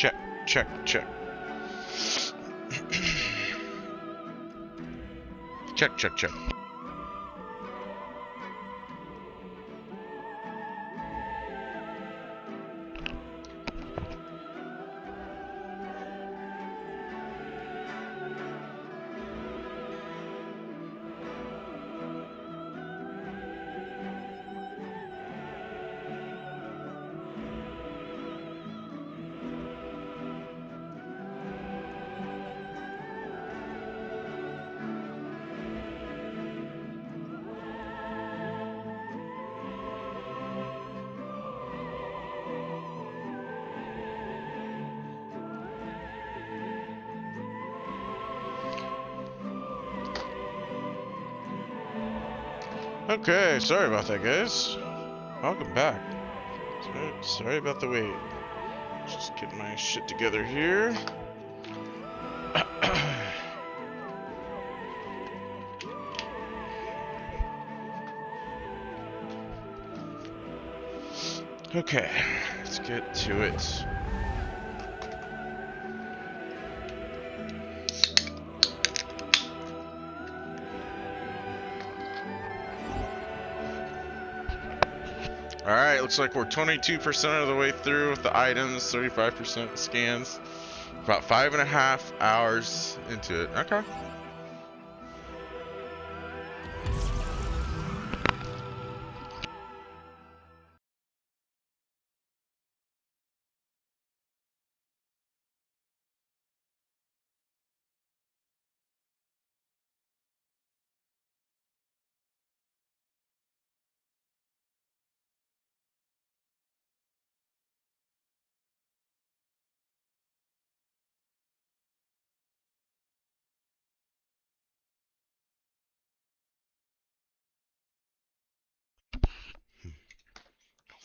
Check, check, check. Check, check, check. Okay, sorry about that, guys. Welcome back. Sorry about the wait. Just getting my shit together here. Okay, let's get to it. Alright, looks like we're 22% of the way through with the items, 35% scans. About 5.5 hours into it. Okay.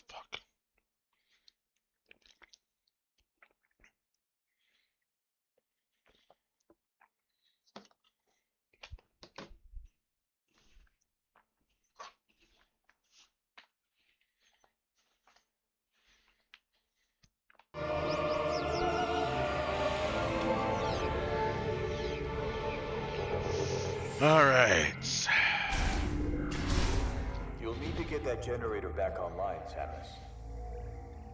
Fuck. Alright. You'll need to get that generator back online, Samus.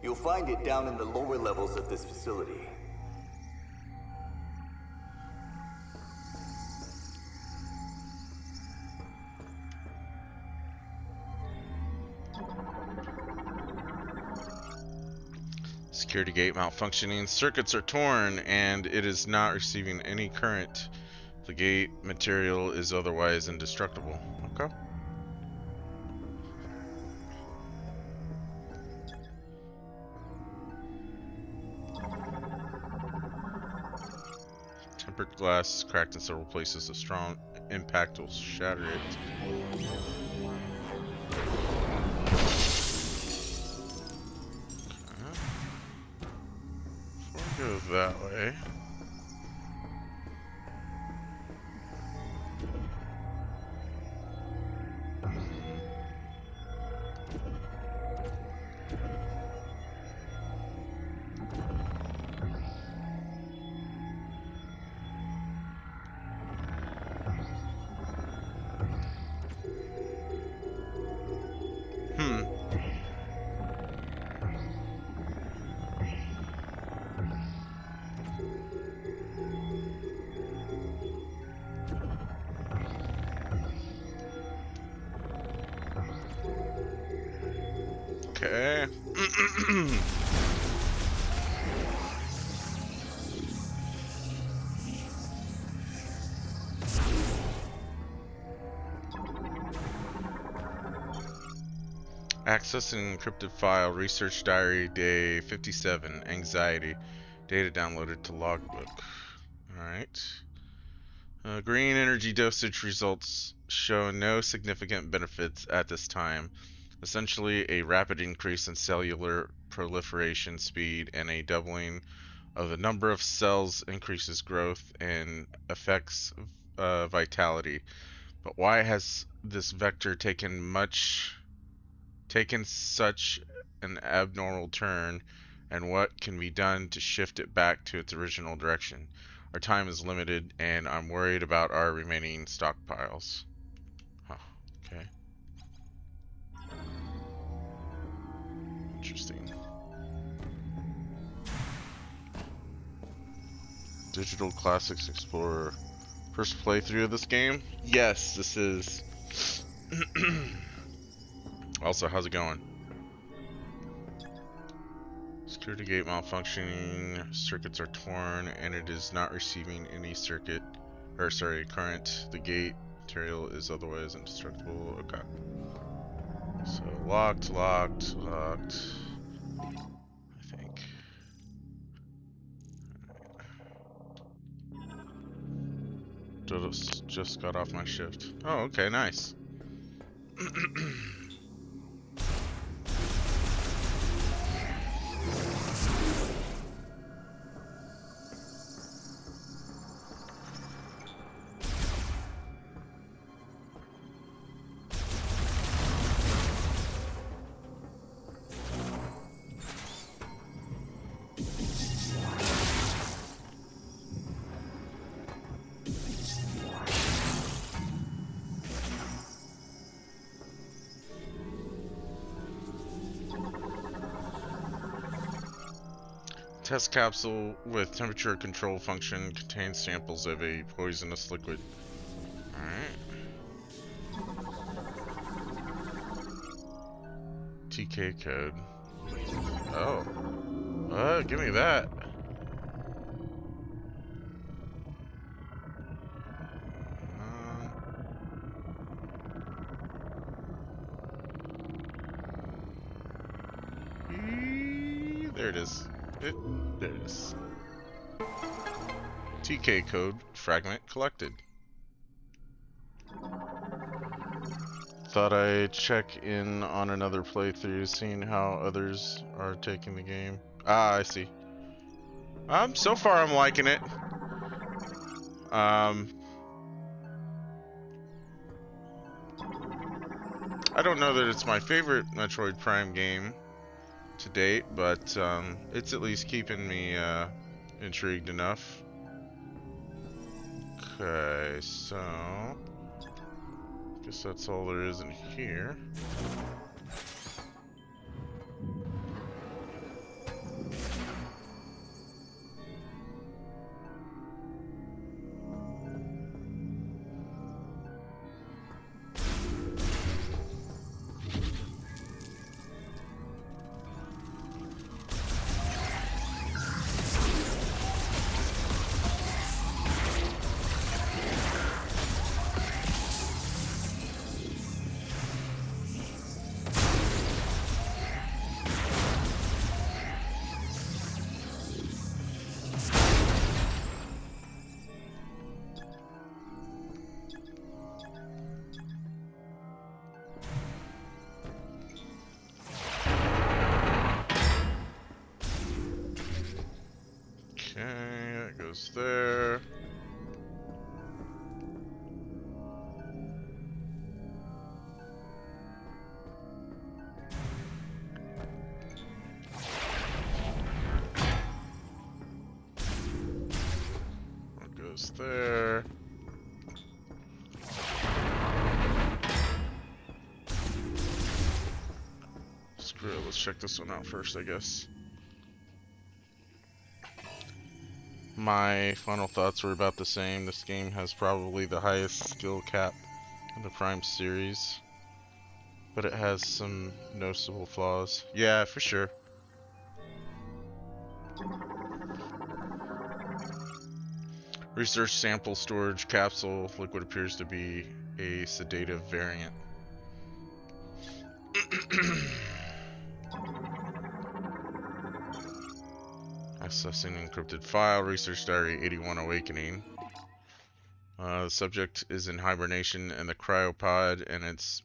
You'll find it down in the lower levels of this facility. Security gate malfunctioning. Circuits are torn and it is not receiving any current. The gate material is otherwise indestructible. Okay. Tempered glass is cracked in several places. A strong impact will shatter it. Go that way. Okay. Access an encrypted file. Research diary day 57. Anxiety. Data downloaded to logbook. Alright. Green energy dosage results show no significant benefits at this time. Essentially, a rapid increase in cellular proliferation speed and a doubling of the number of cells increases growth and affects vitality. But why has this vector taken such an abnormal turn and what can be done to shift it back to its original direction. Our time is limited, and I'm worried about our remaining stockpiles. Huh, okay. Interesting. Digital Classics Explorer. First playthrough of this game? Yes, this is. Also, how's it going? Security gate malfunctioning, circuits are torn, and it is not receiving any current. The gate material is otherwise indestructible. Okay. So locked, I think. Just got off my shift. Oh, okay, nice. Test capsule with temperature control function contains samples of a poisonous liquid. Alright. TK code. Oh. Give me that. There it is. There it is. TK code fragment collected. Thought I'd check in on another playthrough, seeing how others are taking the game. Ah, I see. So far I'm liking it. I don't know that it's my favorite Metroid Prime game to date, but it's at least keeping me intrigued enough. Okay, so guess that's all there is in here. Okay, that goes there. That goes there. Screw it, let's check this one out first, I guess. My final thoughts were about the same. This game has probably the highest skill cap in the Prime series, but it has some noticeable flaws. Yeah, for sure. Research sample storage capsule. Liquid appears to be a sedative variant. Accessing encrypted file. Research diary 81 awakening. The subject is in hibernation in the cryopod, and its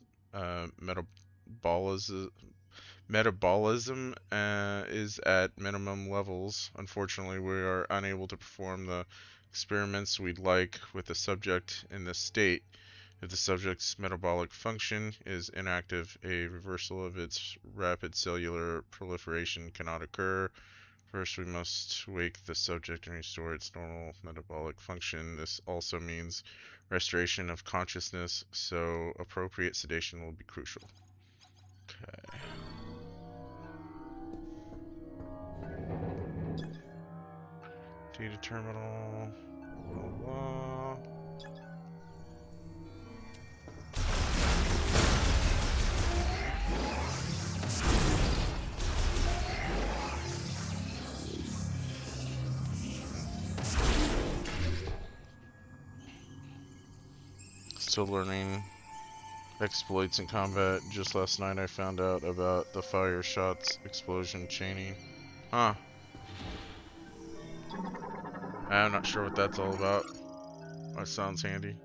metabolism is at minimum levels. Unfortunately, we are unable to perform the experiments we'd like with the subject in this state If the subject's metabolic function is inactive, a reversal of its rapid cellular proliferation cannot occur. First, we must wake the subject and restore its normal metabolic function. This also means restoration of consciousness, so appropriate sedation will be crucial. Okay. Data terminal. Blah, blah. Still learning exploits in combat. Just last night I found out about the fire shots explosion chaining. Huh. I'm not sure what that's all about. That sounds handy.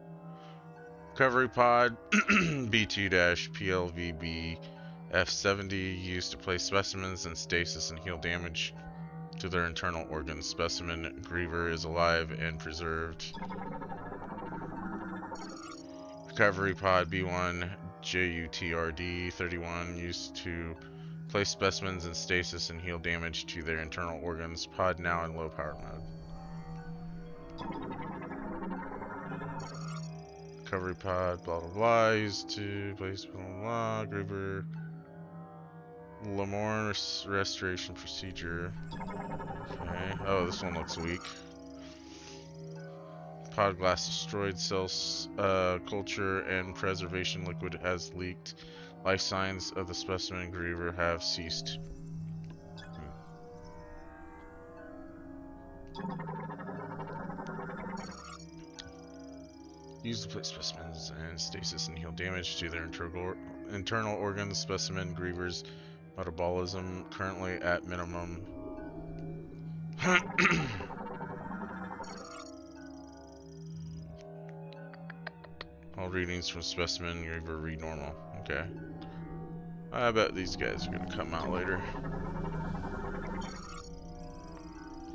Recovery pod B2-PLVB F70 used to place specimens in stasis and heal damage to their internal organs. Specimen Griever is alive and preserved. Recovery pod B1 JUTRD 31 used to place specimens in stasis and heal damage to their internal organs. Pod now in low power mode. Recovery pod blah blah blah used to place blah blah blah. Griever Lamorne restoration procedure. Okay. Oh, this one looks weak. Pod glass destroyed. Cell culture and preservation liquid has leaked. Life signs of the specimen Griever have ceased. Used to place specimens in stasis and heal damage to their internal organs. Specimen Griever's metabolism currently at minimum. All readings from specimen Griever read normal. Okay. I bet these guys are gonna come out later.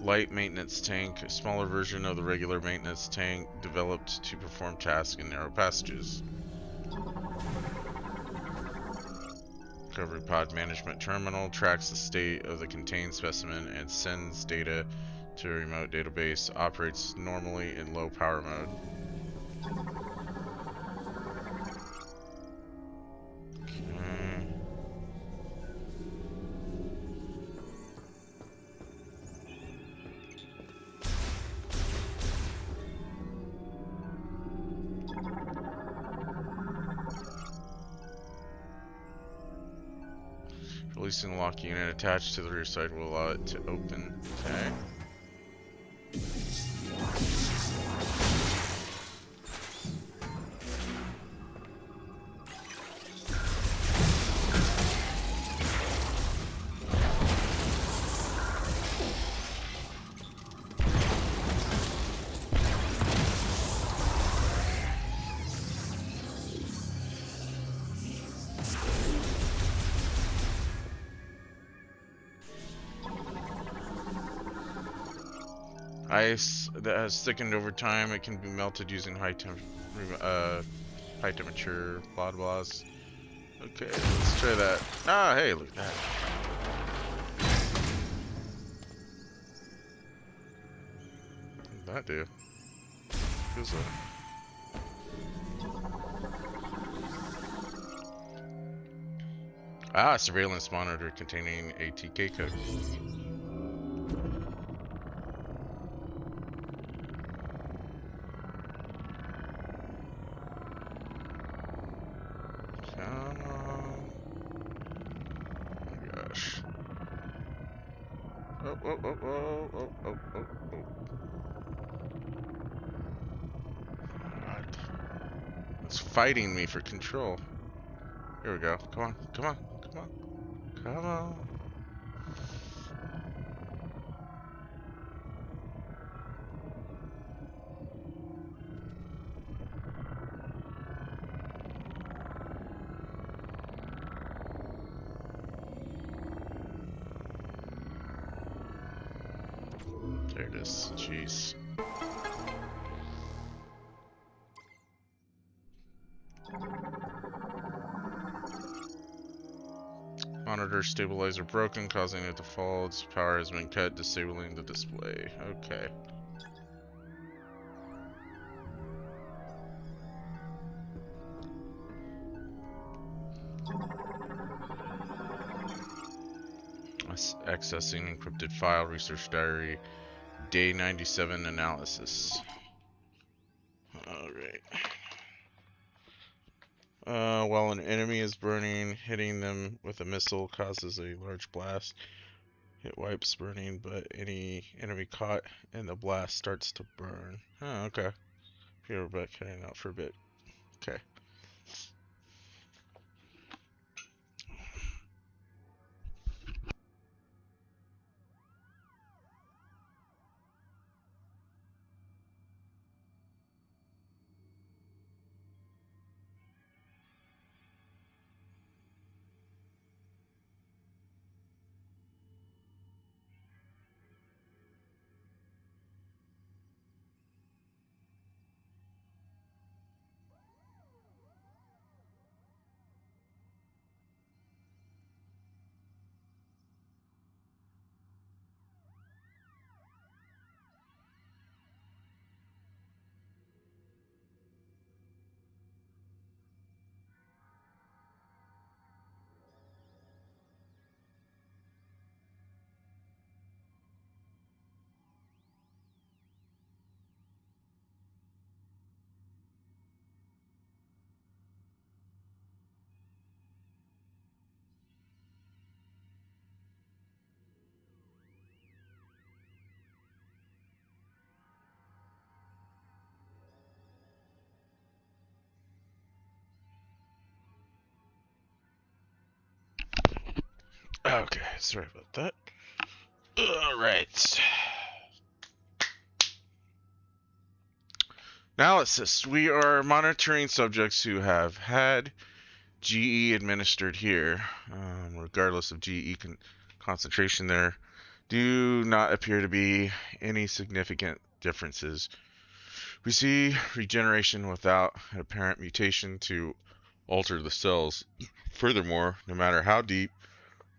Light maintenance tank, a smaller version of the regular maintenance tank developed to perform tasks in narrow passages. Recovery pod management terminal tracks the state of the contained specimen and sends data to a remote database. Operates normally in low power mode. Releasing the lock unit attached to the rear side will allow it to open. Okay. Ice that has thickened over time. It can be melted using high temperature blah blahs. Okay, let's try that. Ah, hey, look at that. What did that do? Who's that? Ah, surveillance monitor containing a TK code. Oh. God. It's fighting me for control. Here we go. Come on. Come on. Come on. Come on. There it is. Jeez. First stabilizer broken, causing it to fall. Its power has been cut, disabling the display. Okay. Accessing encrypted file, research diary, day 97 analysis. Alright. While an enemy is burning, hitting them with a missile causes a large blast. It wipes burning, but any enemy caught in the blast starts to burn. Oh, okay. You're back hanging out for a bit. Okay. Okay, sorry about that. Alright. Analysis. We are monitoring subjects who have had GE administered here, regardless of GE concentration there. Do not appear to be any significant differences. We see regeneration without an apparent mutation to alter the cells. Furthermore, no matter how deep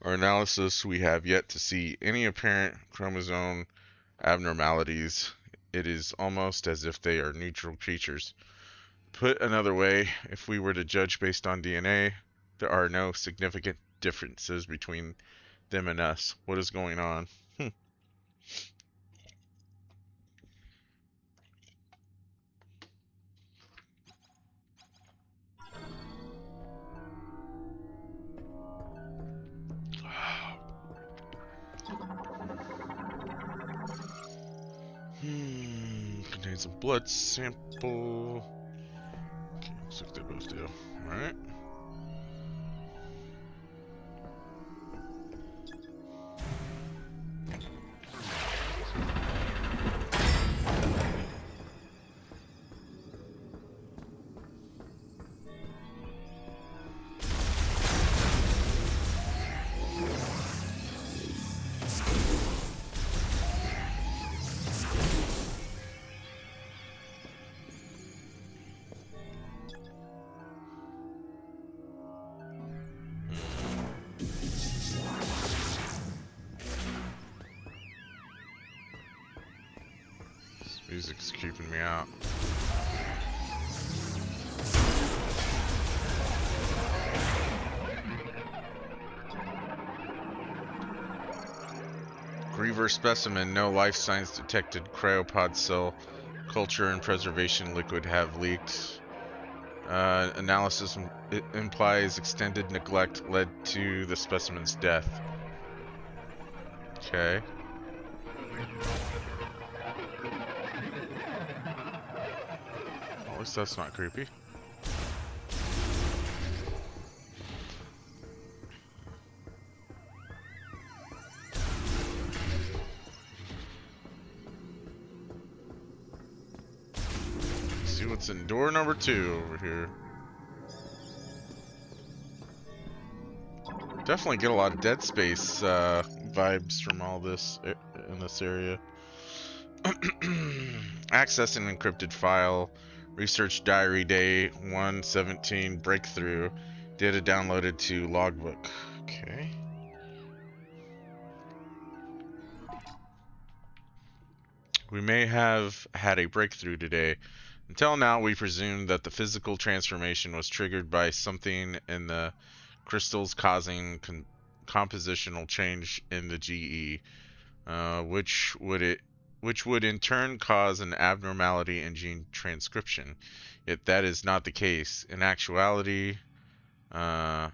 our analysis, we have yet to see any apparent chromosome abnormalities. It is almost as if they are neutral creatures. Put another way, if we were to judge based on DNA, there are no significant differences between them and us. What is going on? Contains a blood sample. Okay, looks like they both do. Alright. Music's keeping me out. Griever specimen, no life signs detected. Cryopod cell culture and preservation liquid have leaked. Analysis implies extended neglect led to the specimen's death. Okay. At least that's not creepy. See what's in door number 2 over here. Definitely get a lot of Dead Space vibes from all this in this area. Access an encrypted file. Research diary day 117 breakthrough. Data downloaded to logbook. Okay. We may have had a breakthrough today. Until now, we presumed that the physical transformation was triggered by something in the crystals causing compositional change in the GE, which would in turn cause an abnormality in gene transcription. Yet that is not the case. In actuality, uh,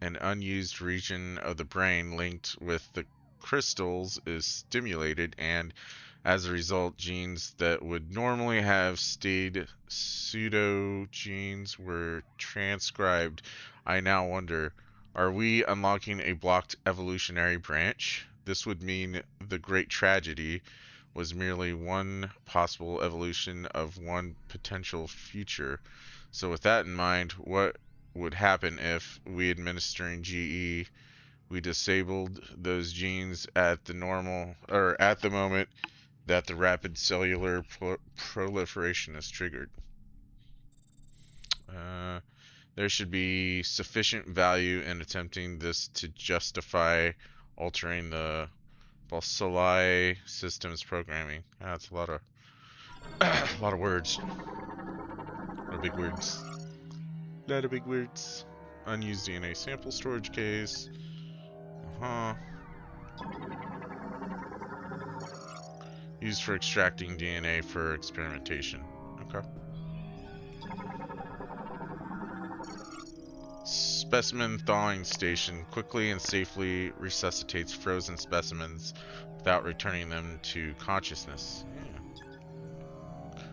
an unused region of the brain linked with the crystals is stimulated, and as a result, genes that would normally have stayed pseudo genes were transcribed. I now wonder, are we unlocking a blocked evolutionary branch? This would mean the great tragedy was merely one possible evolution of one potential future. So with that in mind, what would happen if we administering GE, we disabled those genes at the normal or at the moment that the rapid cellular proliferation is triggered? Uh, there should be sufficient value in attempting this to justify altering the Bacilli systems programming. That's a lot of a lot of words. A lot of big words. A lot of big words. Unused DNA sample storage case. Uh-huh. Used for extracting DNA for experimentation. Okay. Specimen thawing station quickly and safely resuscitates frozen specimens without returning them to consciousness. Yeah.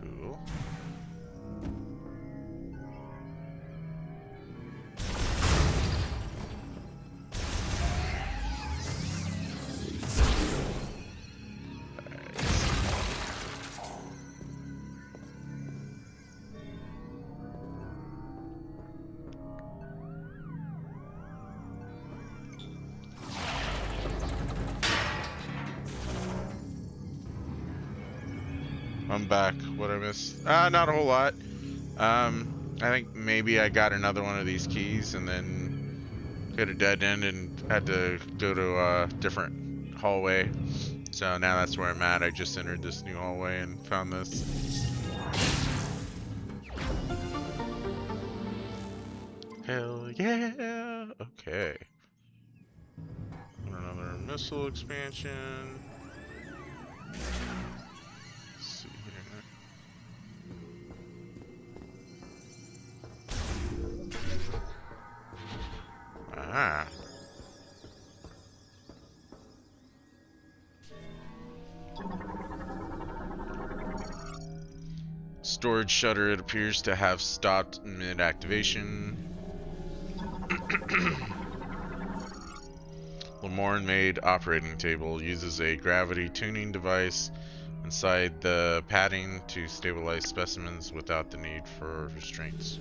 Cool. I'm back. What I missed? Not a whole lot. I think maybe I got another one of these keys and then hit a dead end and had to go to a different hallway. So now that's where I'm at. I just entered this new hallway and found this. Hell yeah! Okay. Another missile expansion. Let's see here. Ah. Storage shutter, it appears to have stopped mid-activation. Lamorne-made operating table uses a gravity tuning device inside the padding to stabilize specimens without the need for restraints.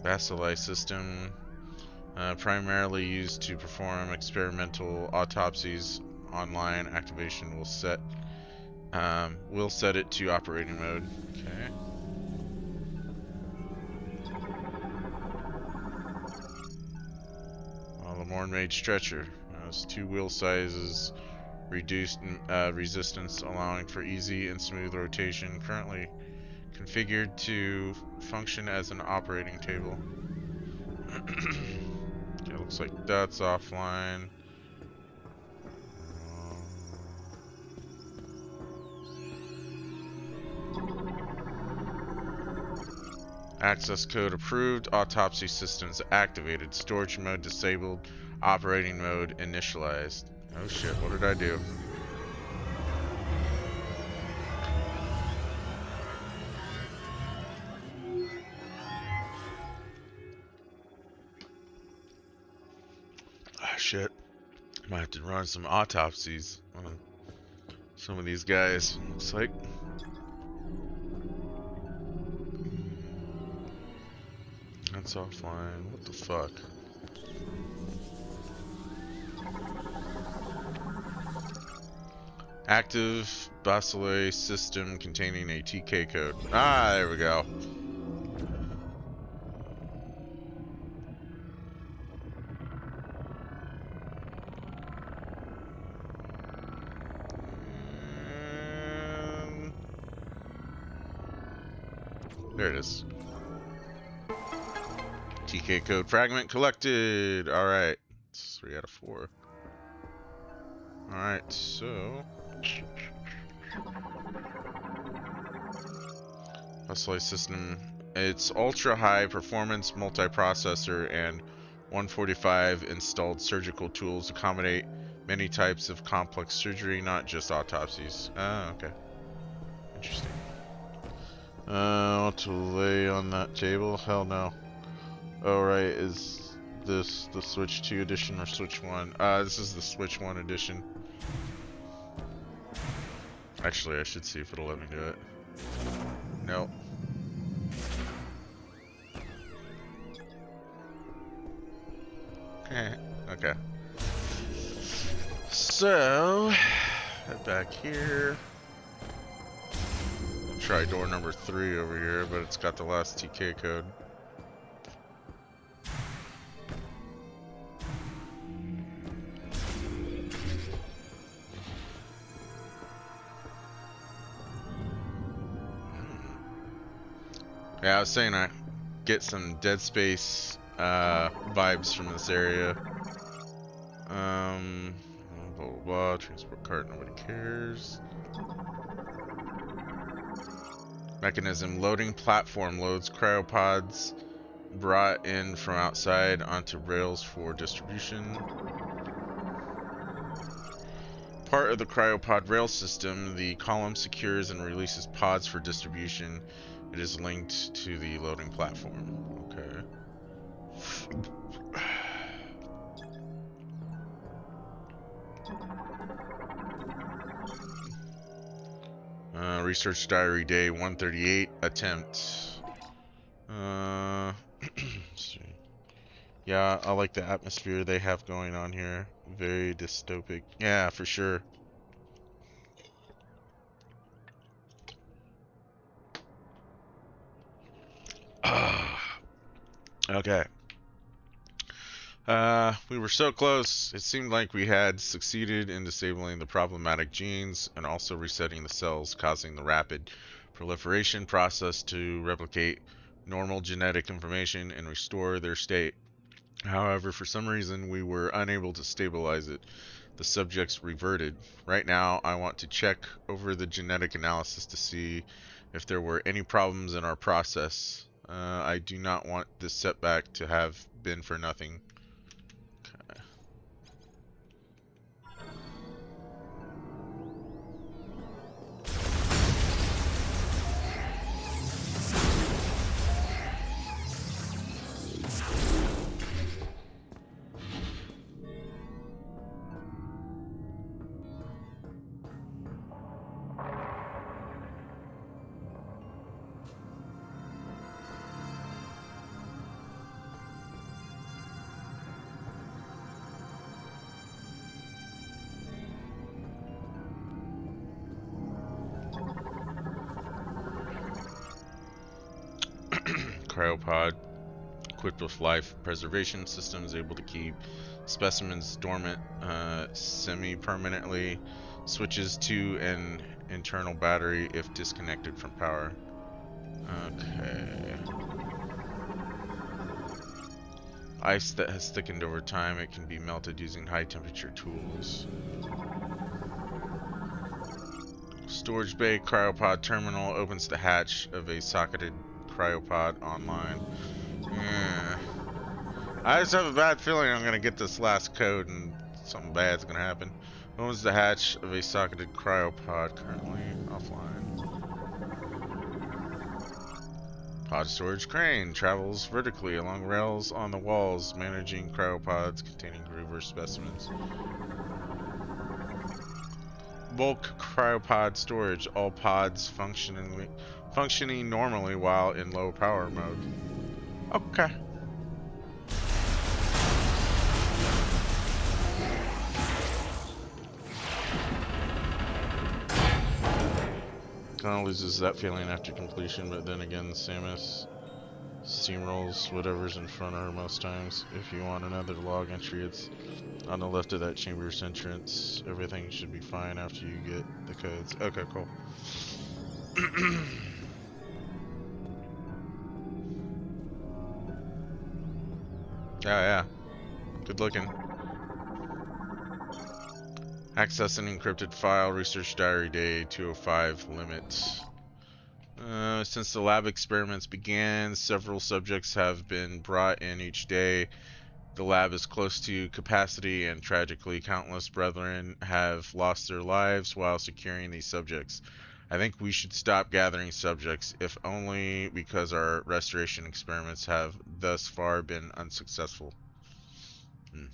Bacilli system, primarily used to perform experimental autopsies. Online activation will set it to operating mode. Okay. Lamorne made stretcher. It's 2 wheel sizes, reduced resistance, allowing for easy and smooth rotation. Currently configured to function as an operating table. Okay, looks like that's offline. Access code approved. Autopsy systems activated. Storage mode disabled. Operating mode initialized. Oh shit, what did I do? Ah shit. Might have to run some autopsies on some of these guys, looks like. That's offline. What the fuck? Active Bacilli system containing a TK code. Ah, there we go. There it is. TK code fragment collected. Alright. It's 3 out of 4. Alright, so... Bus system. It's ultra high performance multiprocessor and 145 installed surgical tools accommodate many types of complex surgery, not just autopsies. Ah, okay. Interesting. What to lay on that table? Hell no. Oh, right. Is this the Switch 2 edition or Switch 1? This is the Switch 1 edition. Actually, I should see if it'll let me do it. Nope. Okay. So, head back here. Try door number 3 over here, but it's got the last TK code. Yeah, I was saying I get some Dead Space vibes from this area. Blah, blah, blah. Transport cart, nobody cares. Mechanism. Loading platform loads cryopods brought in from outside onto rails for distribution. Part of the cryopod rail system, the column secures and releases pods for distribution. It is linked to the loading platform. Okay. Research diary day 138 attempt. See. Yeah, I like the atmosphere they have going on here. Very dystopic. Yeah, for sure. Okay. We were so close. It seemed like we had succeeded in disabling the problematic genes and also resetting the cells, causing the rapid proliferation process to replicate normal genetic information and restore their state. However, for some reason, we were unable to stabilize it. The subjects reverted. Right now, I want to check over the genetic analysis to see if there were any problems in our process. I do not want this setback to have been for nothing. Okay. Cryopod, equipped with life preservation systems, able to keep specimens dormant semi-permanently, switches to an internal battery if disconnected from power. Okay. Ice that has thickened over time, it can be melted using high temperature tools. Storage bay cryopod terminal opens the hatch of a socketed cryopod online. Yeah. I just have a bad feeling I'm gonna get this last code and something bad's gonna happen. Opens the hatch of a socketed cryopod, currently offline. Pod storage crane travels vertically along rails on the walls, managing cryopods containing groover specimens. Bulk cryopod storage, all pods functioning normally while in low power mode. Okay. Kind of loses that feeling after completion, but then again, Samus steamrolls whatever's in front of her most times. If you want another log entry, it's on the left of that chamber's entrance. Everything should be fine after you get the codes. Okay, cool. Yeah, yeah. Good looking. Access an encrypted file. Research diary day 205 limit. Since the lab experiments began, several subjects have been brought in each day. The lab is close to capacity, and tragically, countless brethren have lost their lives while securing these subjects. I think we should stop gathering subjects, if only because our restoration experiments have thus far been unsuccessful. Hmm.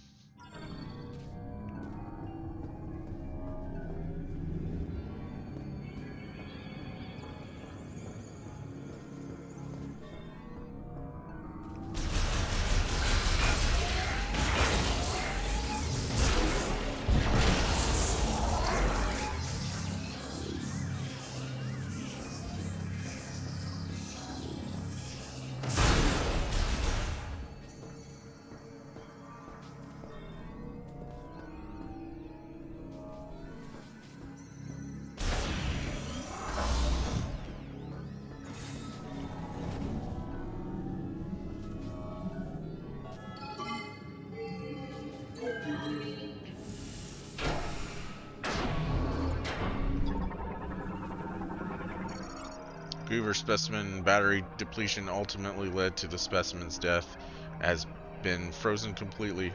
Griever specimen battery depletion ultimately led to the specimen's death, has been frozen completely.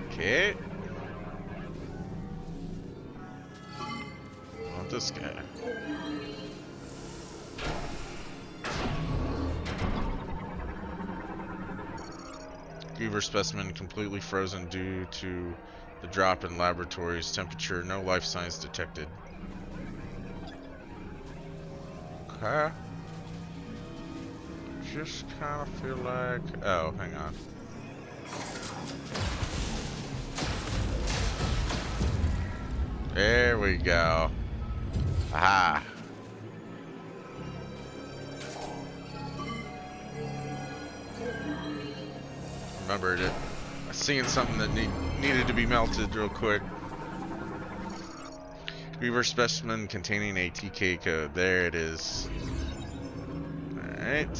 Okay. Want this guy. Griever specimen completely frozen due to the drop in laboratory's temperature. No life signs detected. Okay. Just kind of feel like... Oh, hang on. There we go. Aha. Remembered it. I seen something that needed to be melted real quick. Griever specimen containing a TK code. There it is. Alright.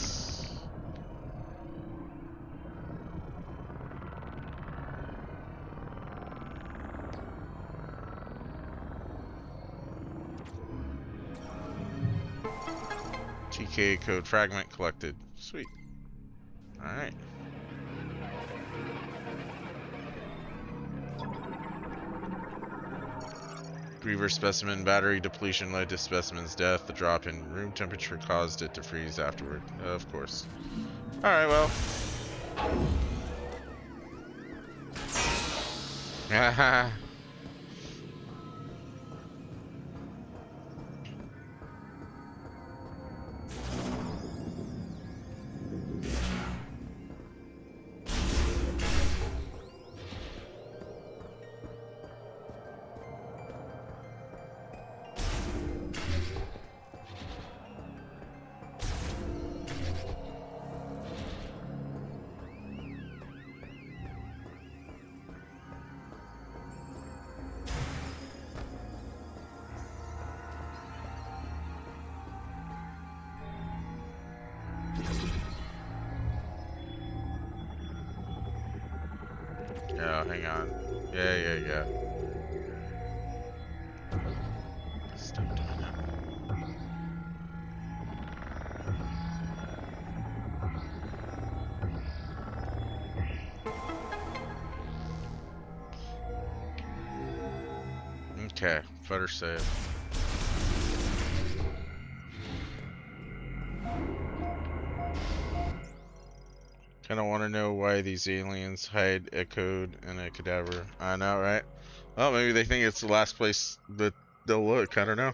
TK code fragment collected. Sweet. Alright. Griever specimen battery depletion led to specimen's death. The drop in room temperature caused it to freeze afterward. Of course. Alright, well. Haha. Oh, hang on. Yeah. Stop doing that. Okay, better save. Kinda wanna know why these aliens hide a code in a cadaver. I know, right? Well, maybe they think it's the last place that they'll look. I don't know.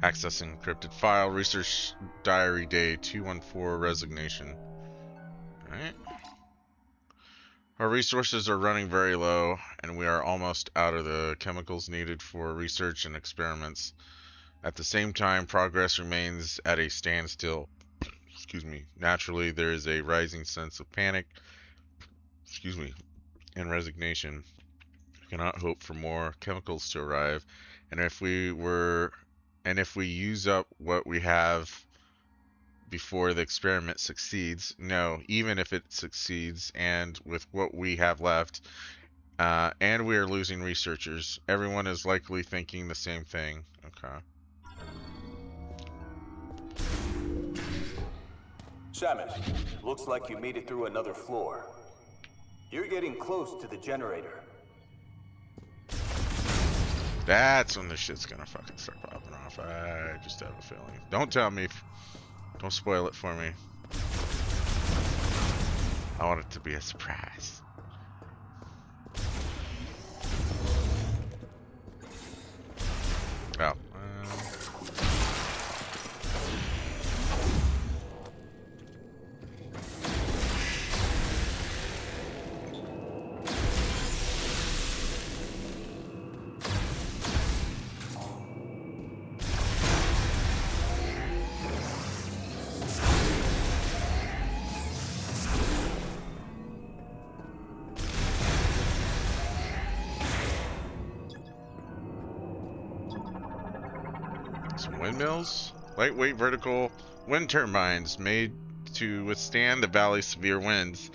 Accessing encrypted file. Research diary day 214 resignation. Alright. Our resources are running very low, and we are almost out of the chemicals needed for research and experiments. At the same time, progress remains at a standstill. Excuse me. Naturally, there is a rising sense of panic, and resignation. We cannot hope for more chemicals to arrive, and if we use up what we have before the experiment succeeds, no, even if it succeeds, and with what we have left, and we are losing researchers, everyone is likely thinking the same thing. Okay. Samus, looks like you made it through another floor. You're getting close to the generator. That's when the shit's gonna fucking start popping off. I just have a feeling. Don't tell me. Don't spoil it for me. I want it to be a surprise. Oh. Some windmills, lightweight vertical wind turbines made to withstand the valley's severe winds.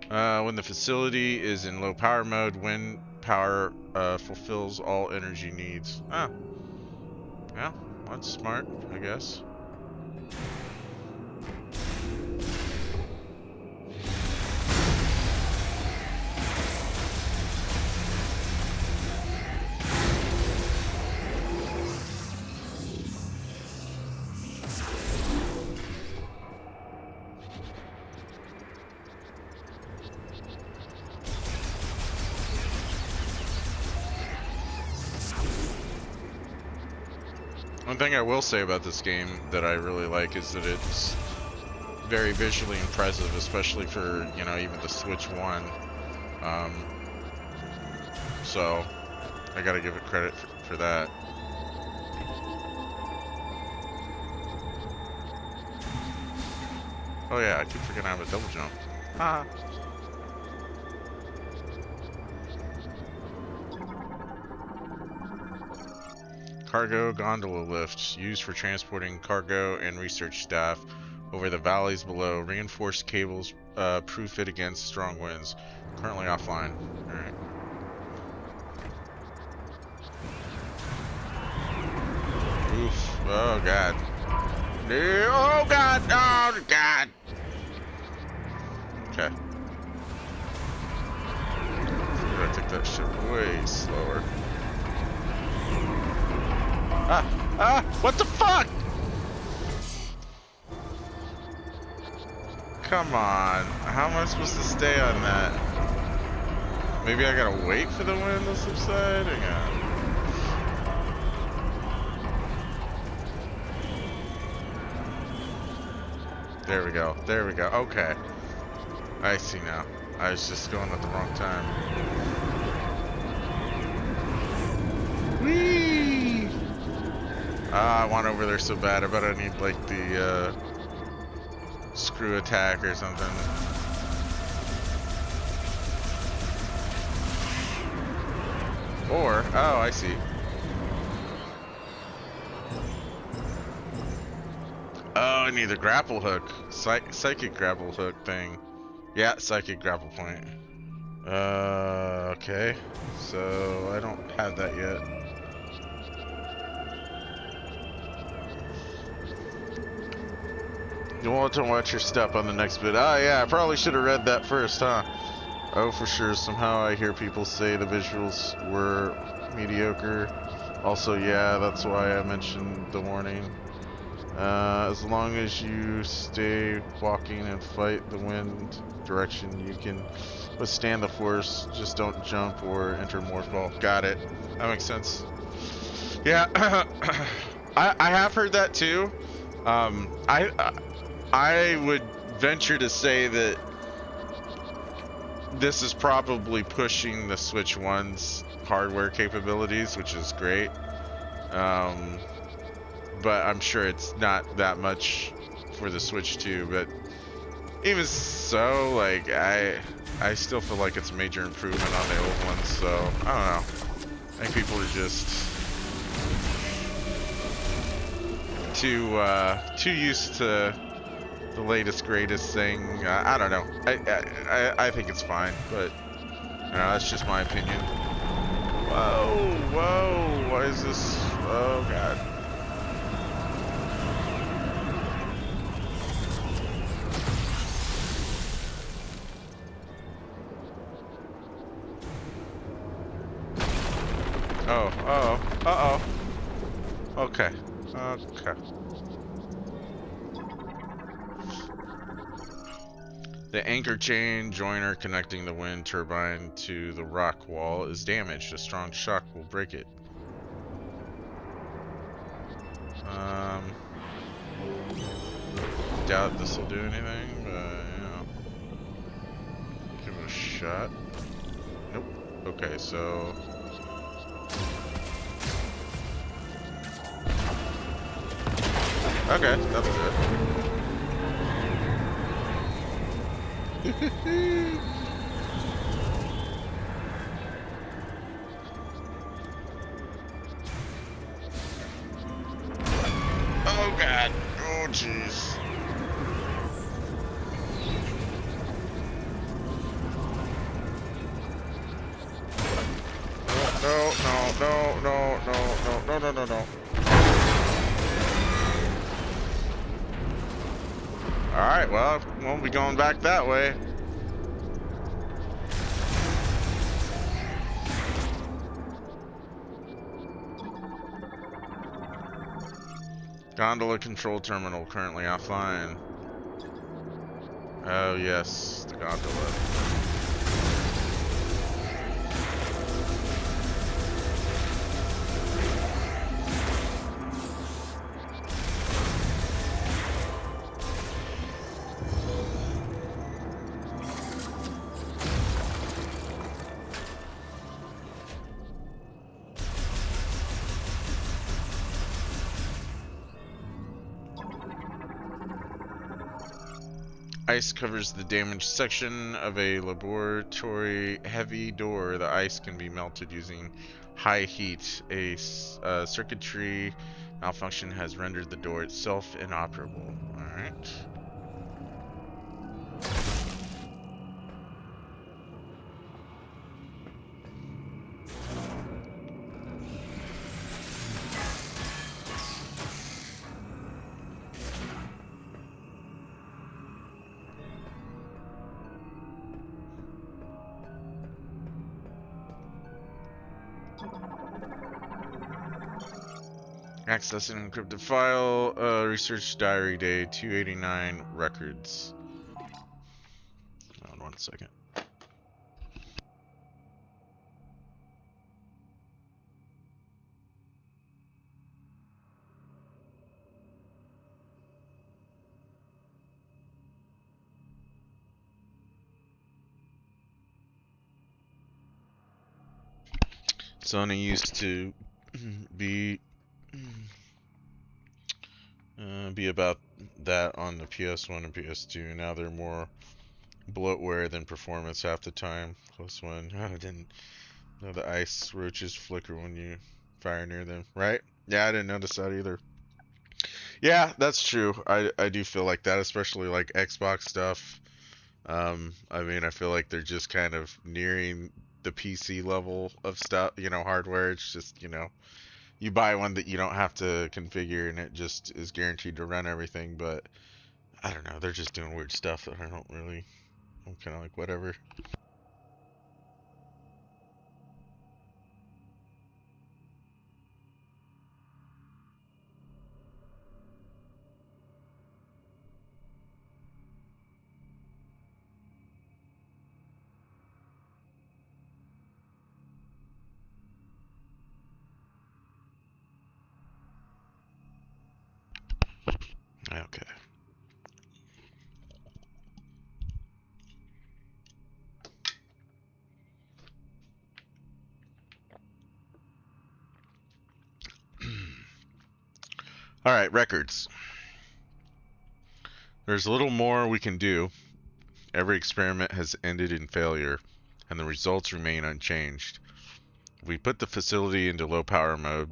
When the facility is in low power mode, wind power fulfills all energy needs. Ah, yeah, that's smart, I guess. One thing I will say about this game that I really like is that it's very visually impressive, especially for, you know, even the Switch 1. So, I gotta give it credit for that. Oh yeah, I keep forgetting I have a double jump. Ah. Cargo gondola lift, used for transporting cargo and research staff over the valleys below. Reinforced cables proof it against strong winds. Currently offline. Alright. Oof. Oh god. Oh god! Oh god! Okay. I gotta take that shit way slower. What the fuck? Come on. How am I supposed to stay on that? Maybe I gotta wait for the wind to subside? Hang on. There we go. There we go. Okay. I see now. I was just going at the wrong time. Whee! I want over there so bad. I bet I need like the screw attack or something. Or, oh, I see. Oh, I need the grapple hook. Psychic grapple hook thing. Yeah, psychic grapple point. Okay. So, I don't have that yet. You want to watch your step on the next bit. Ah, yeah, I probably should have read that first, huh? Oh, for sure. Somehow I hear people say the visuals were mediocre. Also, yeah, that's why I mentioned the warning. As long as you stay walking and fight the wind direction, you can withstand the force. Just don't jump or enter morph ball. Got it. That makes sense. Yeah. I have heard that too. I would venture to say that this is probably pushing the Switch One's hardware capabilities, which is great. Um, but I'm sure it's not that much for the Switch 2. But even so, like I still feel like it's a major improvement on the old one. So I don't know. I think people are just too used to the latest greatest thing. I don't know. I think it's fine, but that's just my opinion. Whoa, whoa! What is this? Oh god. Oh, okay, okay. The anchor chain joiner connecting the wind turbine to the rock wall is damaged. A strong shock will break it. Doubt this will do anything, but give it a shot. Nope. Okay, so okay, that'll do it. Oh god. Oh jeez. No, no, no, no, no, no, no, no, no, no. Alright, well, won't be going back that way. Gondola control terminal currently offline. Oh yes, the gondola. Ice covers the damaged section of a laboratory heavy door. The ice can be melted using high heat. A circuitry malfunction has rendered the door itself inoperable. Alright. Access an encrypted file. Research diary day 289 records. Hold on 1 second. Sony used to be about that on the PS1 and PS2. Now they're more bloatware than performance half the time. Plus one, I didn't know the ice roaches flicker when you fire near them, right? Yeah, I didn't notice that either. Yeah, that's true. I do feel like that, especially like Xbox stuff. I mean, I feel like they're just kind of nearing the PC level of stuff, hardware. It's just, you buy one that you don't have to configure and it just is guaranteed to run everything, but I don't know, they're just doing weird stuff that I don't really, I'm kind of like, whatever. Okay. All right, records. There's little more we can do. Every experiment has ended in failure, and the results remain unchanged. If we put the facility into low power mode,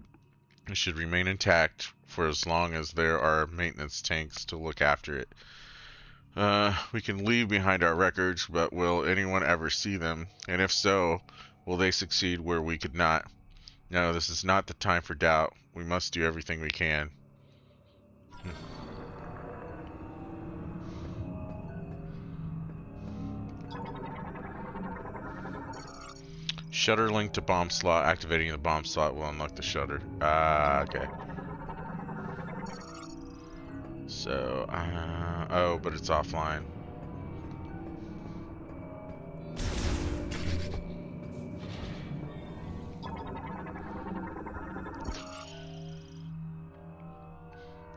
it should remain intact for as long as there are maintenance tanks to look after it. We can leave behind our records, but will anyone ever see them? And if so, will they succeed where we could not? No, this is not the time for doubt. We must do everything we can. Shutter linked to bomb slot. Activating the bomb slot will unlock the shutter. Ah, okay. So, oh, but it's offline.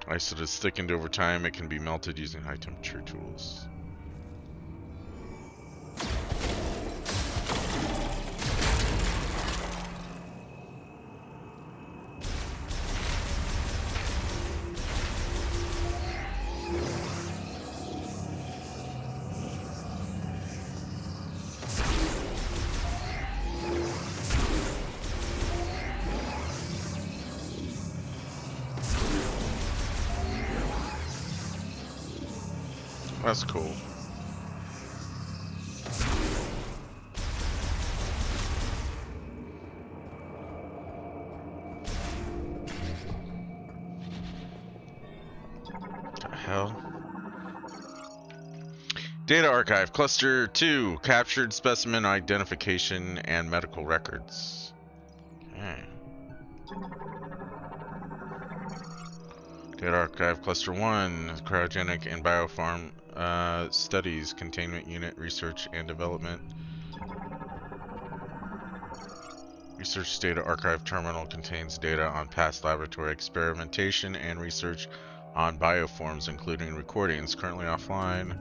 Ice that is thickened over time, it can be melted using high temperature tools. That's cool. What the hell? Data Archive, Cluster 2, Captured Specimen Identification and Medical Records. Okay. Data Archive, Cluster 1, Cryogenic and Biofarm Studies, Containment Unit, Research and Development. Research Data Archive Terminal contains data on past laboratory experimentation and research on bioforms, including recordings currently offline.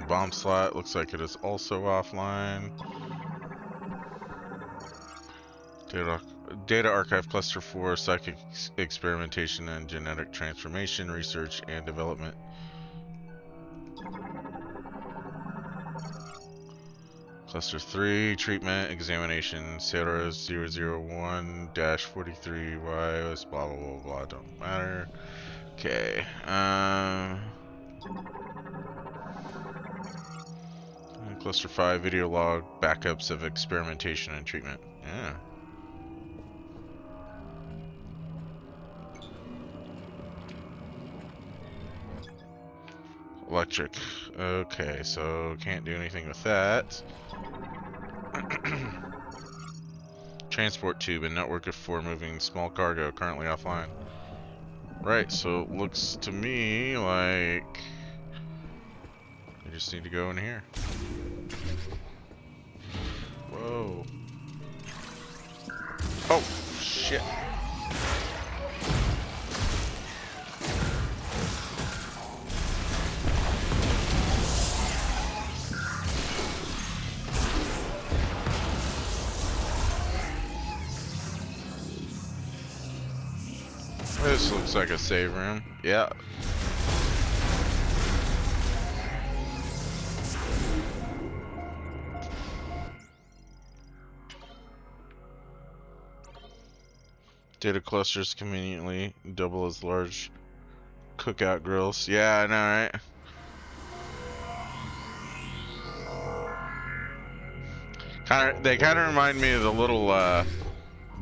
Bomb slot looks like it is also offline. Data Archive Cluster 4, Psychic Experimentation and Genetic Transformation, Research and Development. Cluster 3, Treatment, Examination, Sarah 001-43Y, blah blah blah blah, don't matter. Okay, Cluster 5, Video Log, Backups of Experimentation and Treatment. Yeah. Electric. Okay, so can't do anything with that. Transport tube and network for moving small cargo currently offline. Right, so it looks to me like I just need to go in here. Whoa. Oh, shit. This looks like a save room. Yeah. Data clusters conveniently double as large cookout grills. Yeah, I know, right? They kind of remind me of the little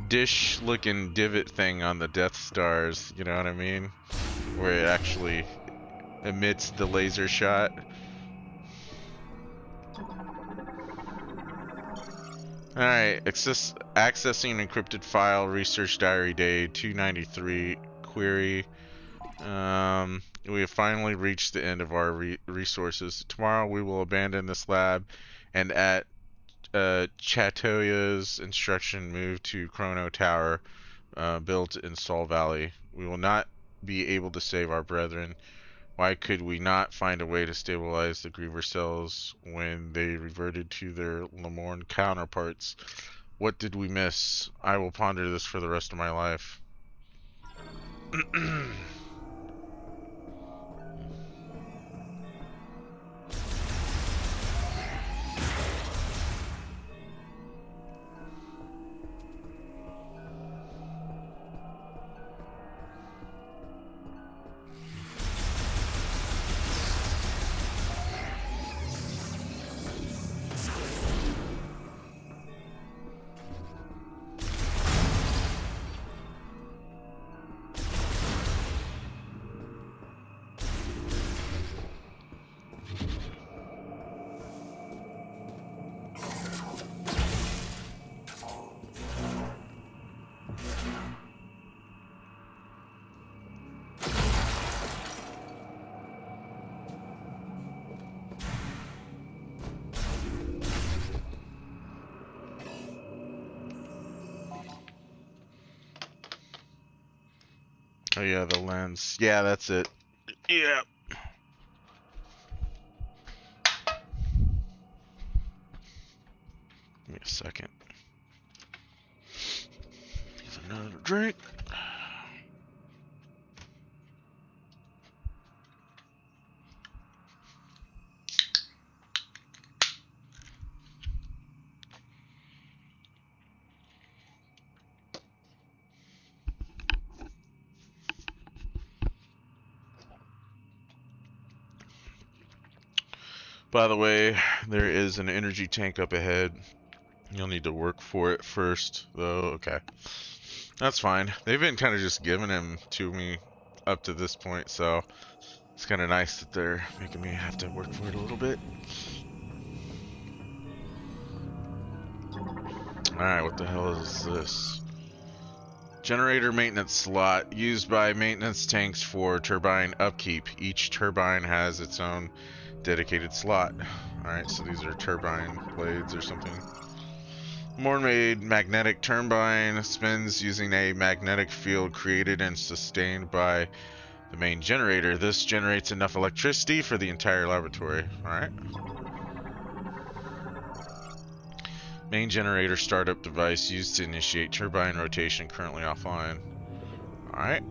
dish-looking divot thing on the Death Stars. You know what I mean? Where it actually emits the laser shot. Alright, accessing encrypted file, research diary day 293, query. We have finally reached the end of our resources. Tomorrow we will abandon this lab and at Chatoya's instruction move to Chrono Tower, built in Sol Valley. We will not be able to save our brethren? Why could we not find a way to stabilize the Griever cells when they reverted to their Lamorne counterparts? What did we miss? I will ponder this for the rest of my life. Oh yeah, the lens. Yeah, that's it. Yeah. Give me a second. Here's another drink. By the way, there is an energy tank up ahead. You'll need to work for it first, though. Okay. That's fine. They've been kind of just giving him to me up to this point, so it's kind of nice that they're making me have to work for it a little bit. Alright, what the hell is this? Generator maintenance slot used by maintenance tanks for turbine upkeep. Each turbine has its own dedicated slot. Alright, so these are turbine blades or something. Morn-made magnetic turbine spins using a magnetic field created and sustained by the main generator. This generates enough electricity for the entire laboratory. Alright. Main generator startup device used to initiate turbine rotation currently offline. Alright.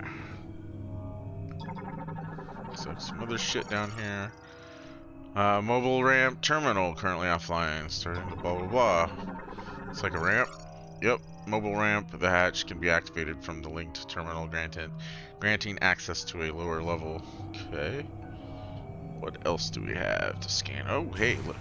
So some other shit down here. Mobile ramp terminal currently offline. Starting to blah blah blah. It's like a ramp. Yep. Mobile ramp. The hatch can be activated from the linked terminal, granting access to a lower level. Okay. What else do we have to scan? Oh, hey, look.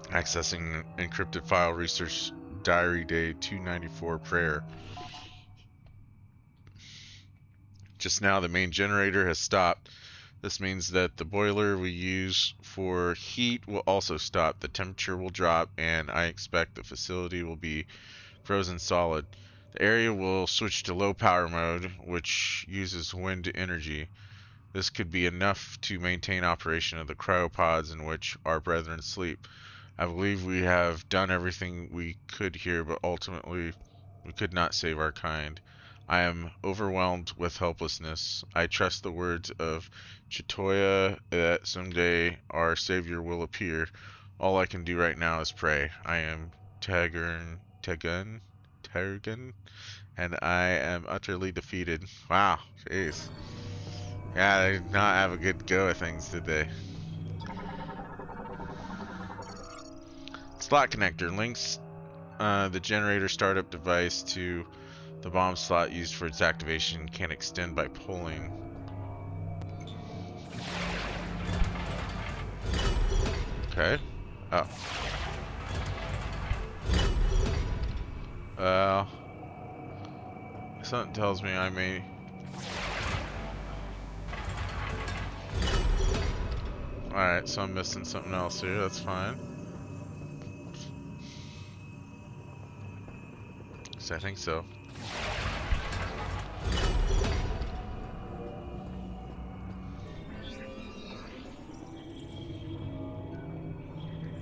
Accessing encrypted file research diary day 294 prayer. Just now the main generator has stopped. This means that the boiler we use for heat will also stop. The temperature will drop and I expect the facility will be frozen solid. The area will switch to low power mode, which uses wind energy. This could be enough to maintain operation of the cryopods in which our brethren sleep. I believe we have done everything we could here, but ultimately we could not save our kind. I am overwhelmed with helplessness. I trust the words of Chitoya that someday our savior will appear. All I can do right now is pray. I am Tagun, and I am utterly defeated. Wow, jeez. Yeah, they did not have a good go at things, did they? Slot connector links the generator startup device to the bomb slot used for its activation. Can extend by pulling. Okay. Oh. Something tells me I may. Alright, so I'm missing something else here. That's fine. So I think so.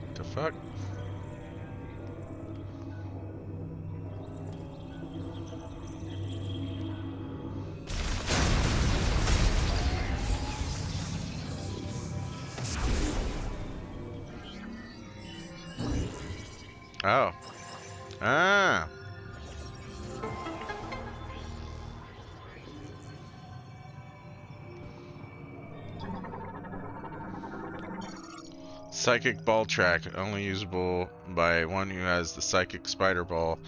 What the fuck? Oh. Ah. Psychic ball track, only usable by one who has the psychic spider ball.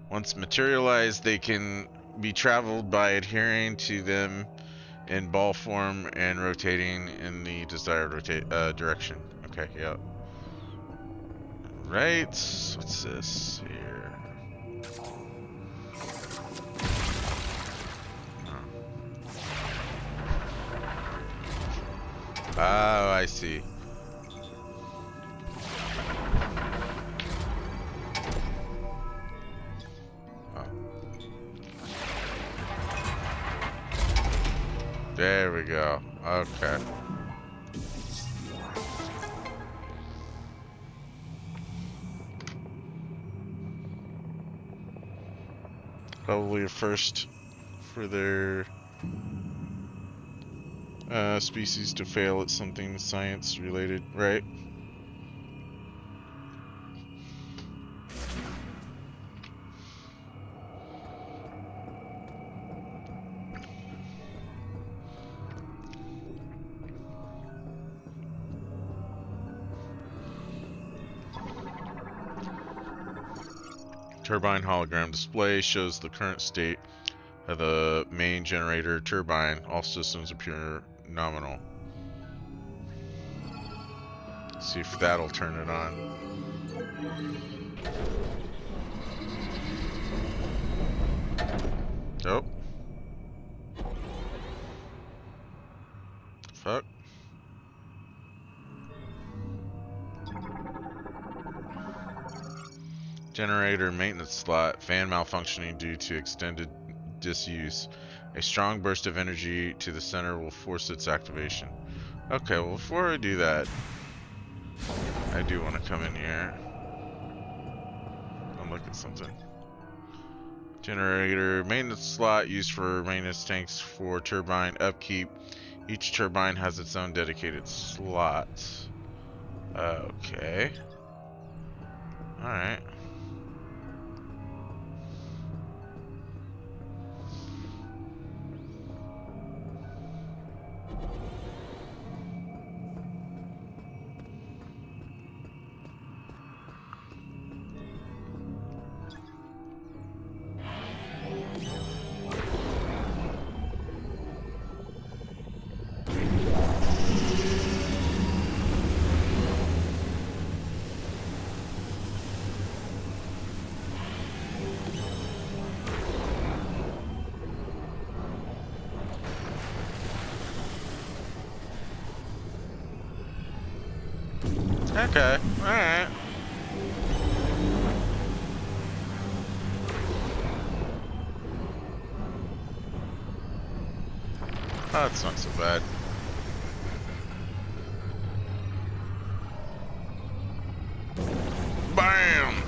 Once materialized, they can be traveled by adhering to them in ball form and rotating in the desired direction. Okay, yep. Right. What's this here? Oh, I see. Oh. There we go. Okay. Probably a first for their species to fail at something science related, right? Turbine hologram display shows the current state of the main generator turbine. All systems appear nominal. See if that'll turn it on. Oh. Fuck. Generator maintenance slot. Fan malfunctioning due to extended disuse. A strong burst of energy to the center will force its activation. Okay, well before I do that, I do want to come in here and look at something. Generator maintenance slot used for maintenance tanks for turbine upkeep. Each turbine has its own dedicated slot. Okay. Alright. Okay, alright. Oh, that's not so bad. Bam!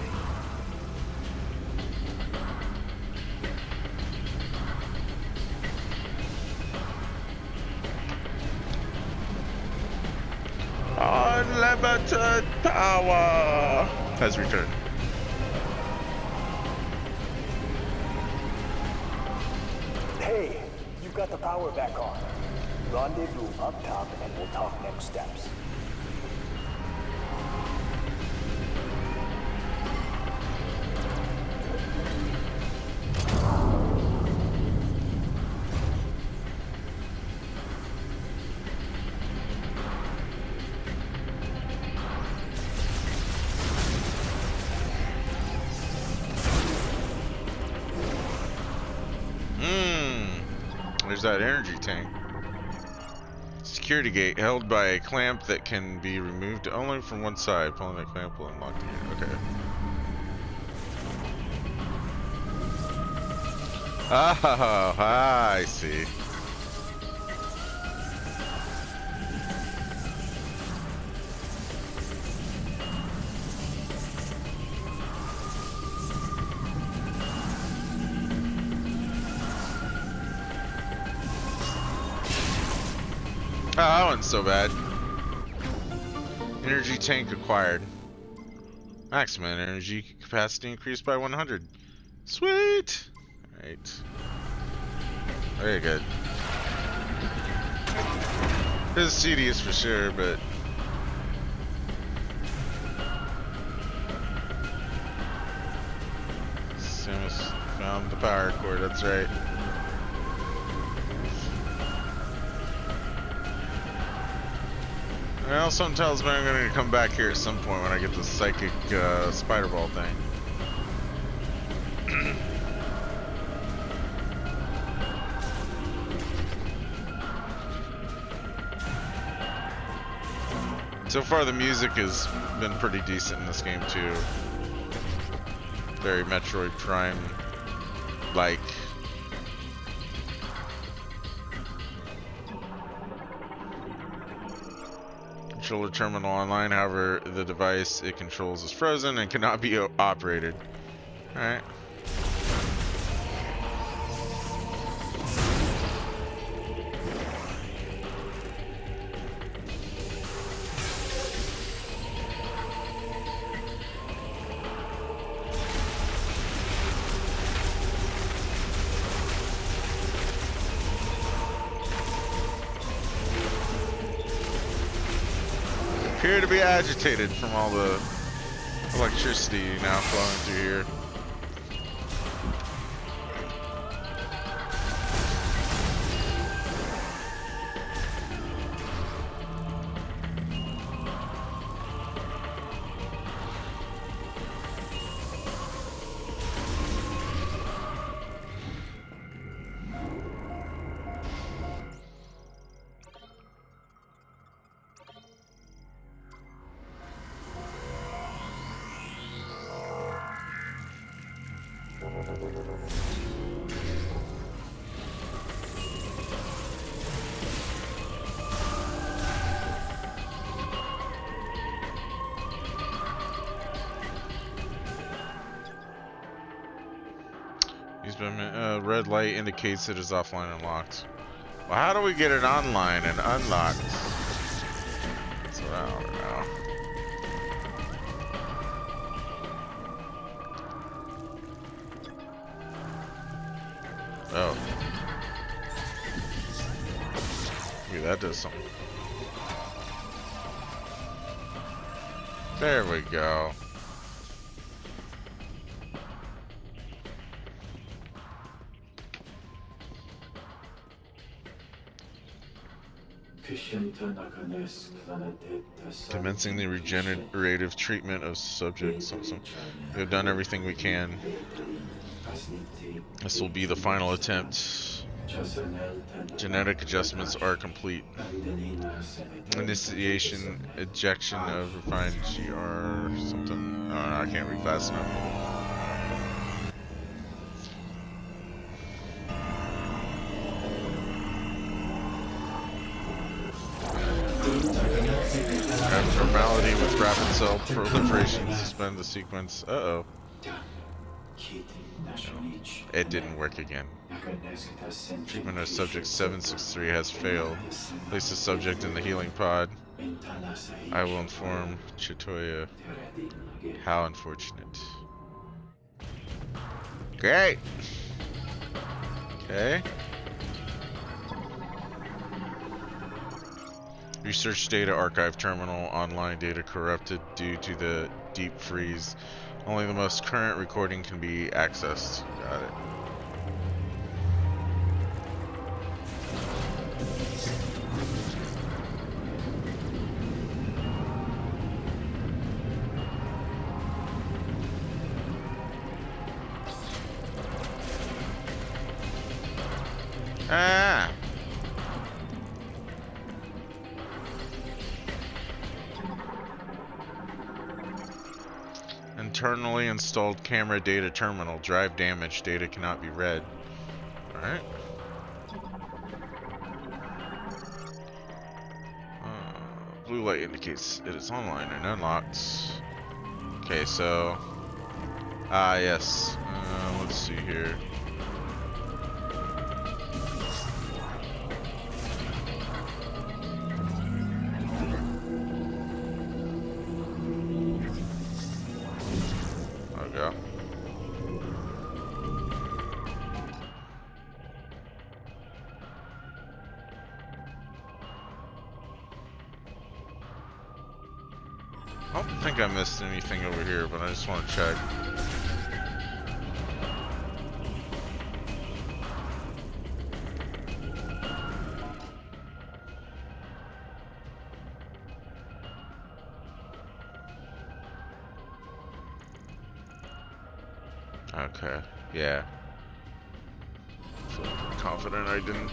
Unlimited power has returned. Hey, you've got the power back on. Rendezvous up top and we'll talk next steps. There's that energy tank. Security gate held by a clamp that can be removed only from one side. Pulling that clamp will unlock the gate. Okay. Oh, I see. Oh, that wasn't so bad. Energy tank acquired. Maximum energy capacity increased by 100. Sweet! Alright. Very good. It's tedious for sure, but... Samus found the power cord, that's right. Well, something tells me I'm going to come back here at some point when I get the psychic spider ball thing. So far the music has been pretty decent in this game too. Very Metroid Prime-like. Controller terminal online, however, the device it controls is frozen and cannot be operated. Alright. Appear to be agitated from all the electricity now flowing through here. Red light indicates it is offline and locked. Well, how do we get it online and unlocked? That's what I want to know. Oh. Maybe that does something. There we go. Commencing the regenerative treatment of subjects. We have done everything we can. This will be the final attempt. Genetic adjustments are complete. Initiation, ejection of refined GR something. Oh, no, I can't read fast enough. Abnormality with rapid cell proliferation. Suspend the sequence. Uh-oh. It didn't work again. Treatment of subject 763 has failed. Place the subject in the healing pod. I will inform Chitoya. How unfortunate. Great! Okay. Research data archive terminal. Online data corrupted due to the deep freeze. Only the most current recording can be accessed. Got it. Ah! Internally installed camera data terminal. Drive damage. Data cannot be read. Alright. Blue light indicates it is online and unlocked. Okay, so... yes. Let's see here. I don't think I missed anything over here, but I just want to check. Okay, yeah. Feel confident I didn't.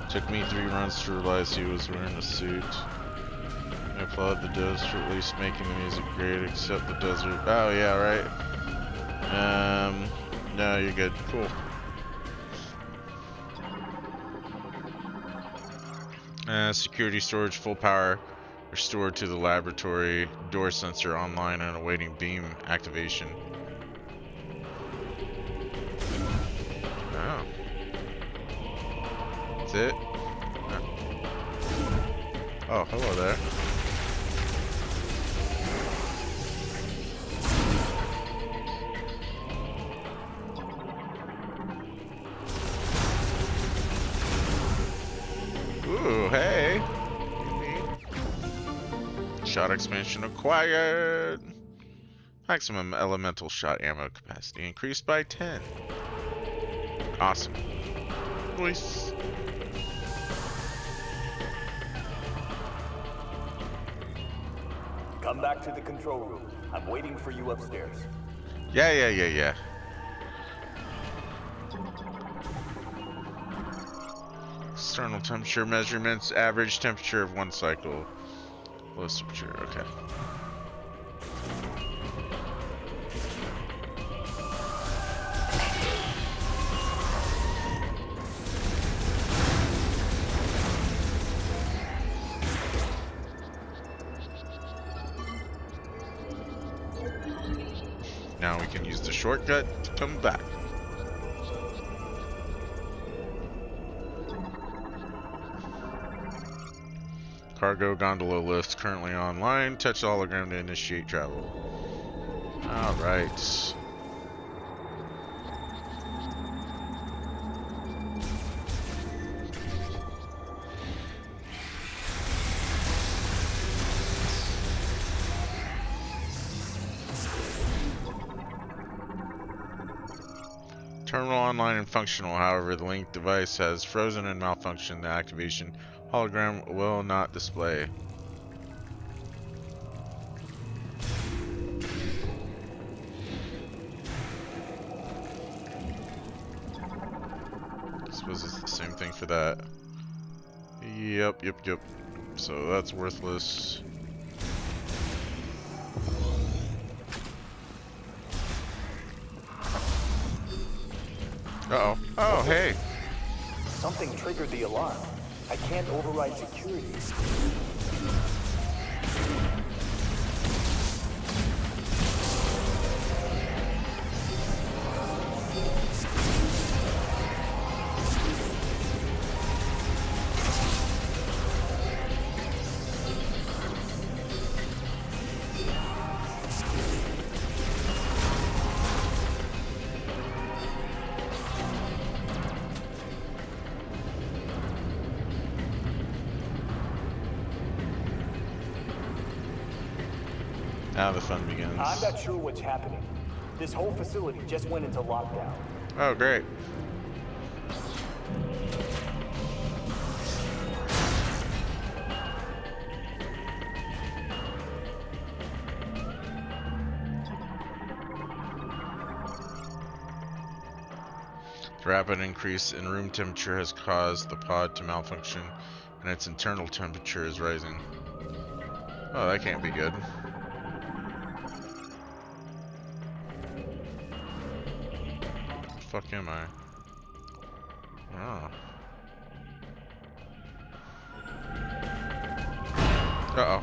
Took me 3 runs to realize he was wearing a suit. I applaud the devs for at least making the music great, except the desert. Oh yeah, right. No, you're good. Cool. Security storage full power. Restored to the laboratory. Door sensor online and awaiting beam activation. Oh. That's it? Oh, hello there. Ooh, hey! Shot expansion acquired! Maximum elemental shot ammo capacity increased by 10. Awesome. Nice. Come back to the control room. I'm waiting for you upstairs. Yeah. External temperature measurements, average temperature of 1 cycle. Low temperature, okay. Now we can use the shortcut to come back. Cargo gondola lift currently online. Touch the hologram to initiate travel. Alright. Terminal online and functional, however, the linked device has frozen and malfunctioned. The activation hologram will not display. I suppose it's the same thing for that. Yep. So that's worthless. Uh-oh. Oh, hey. Something triggered the alarm. I can't override security. Now the fun begins. I'm not sure what's happening. This whole facility just went into lockdown. Oh, great. The rapid increase in room temperature has caused the pod to malfunction, and its internal temperature is rising. Oh, that can't be good. Fuck am I? Oh. Uh-oh.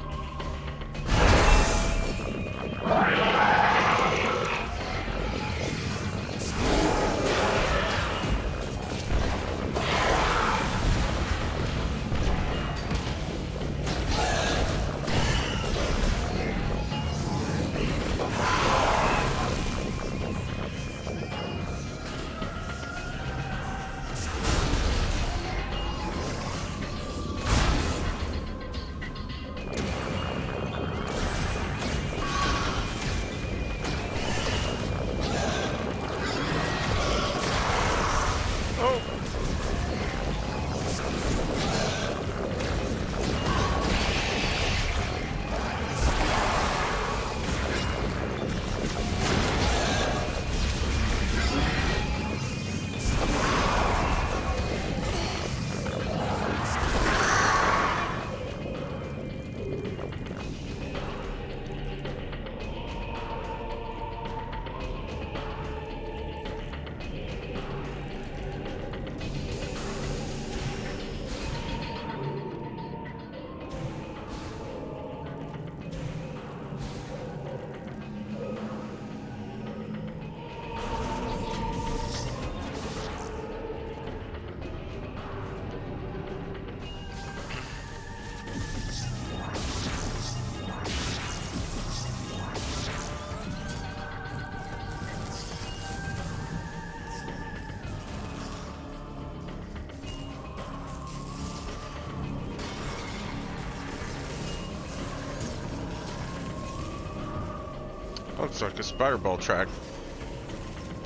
Looks like a spider ball track.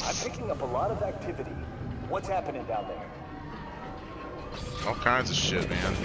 I'm picking up a lot of activity. What's happening down there? All kinds of shit, man.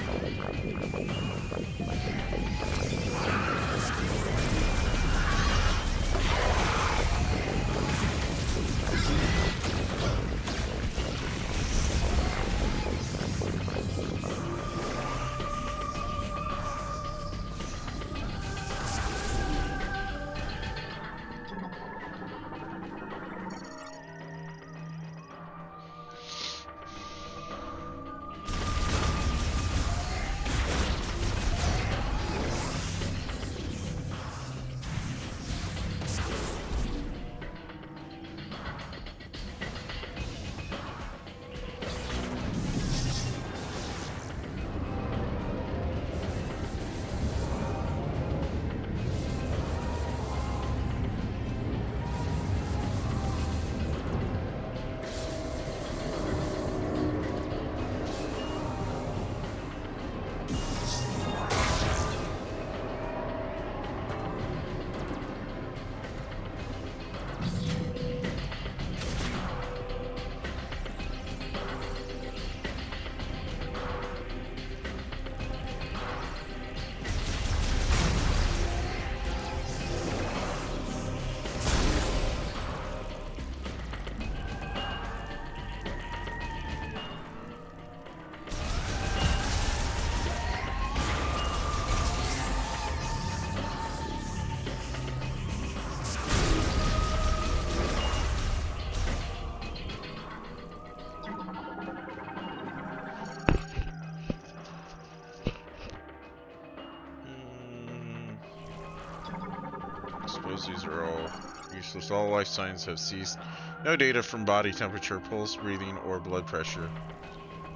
Suppose these are all useless. All life signs have ceased. No data from body temperature, pulse, breathing, or blood pressure.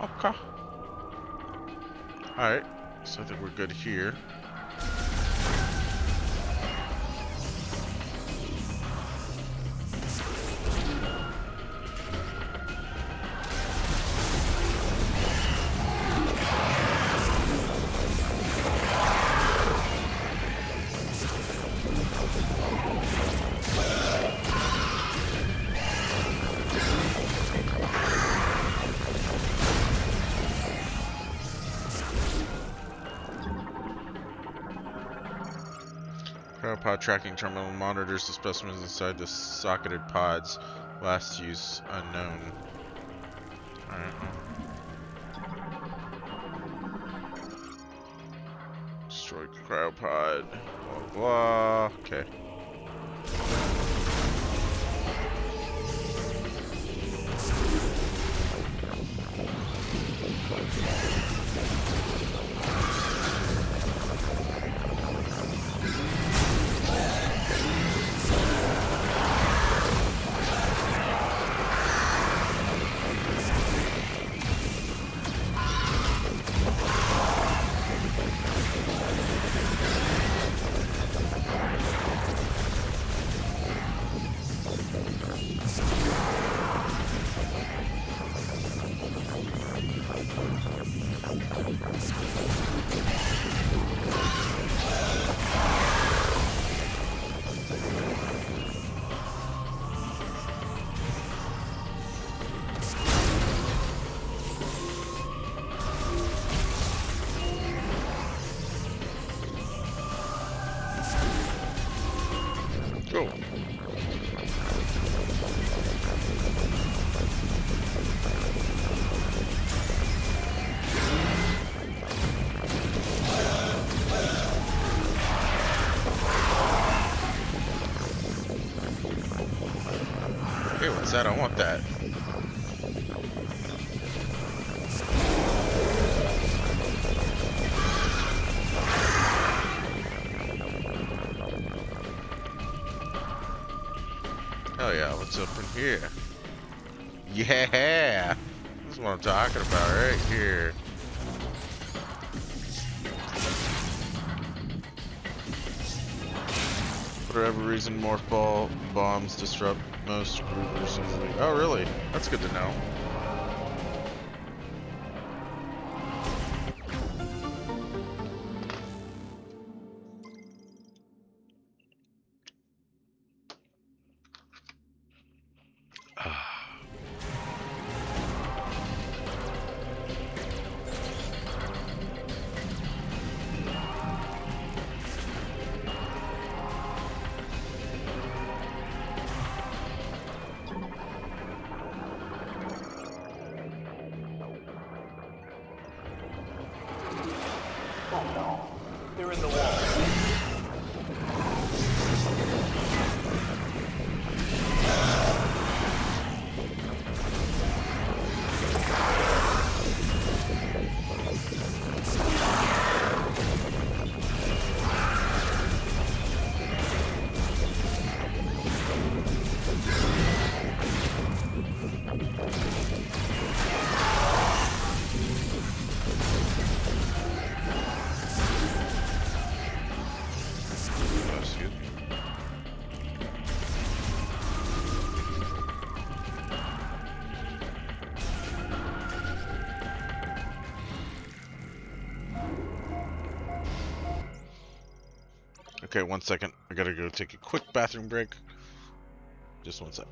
Okay. Alright, so I think we're good here. Pod tracking terminal monitors the specimens inside the socketed pods. Last use unknown. Alright. Destroy cryopod. Blah blah. Okay. Cool. Hey, what's that? I want that. Hell yeah, what's up in here? Yeah! This is what I'm talking about right here. For whatever reason, morph ball bombs disrupt most groovers in the league. Oh, really? That's good to know. open the wall. Excuse me. Okay, 1 second. I gotta go take a quick bathroom break. Just 1 sec.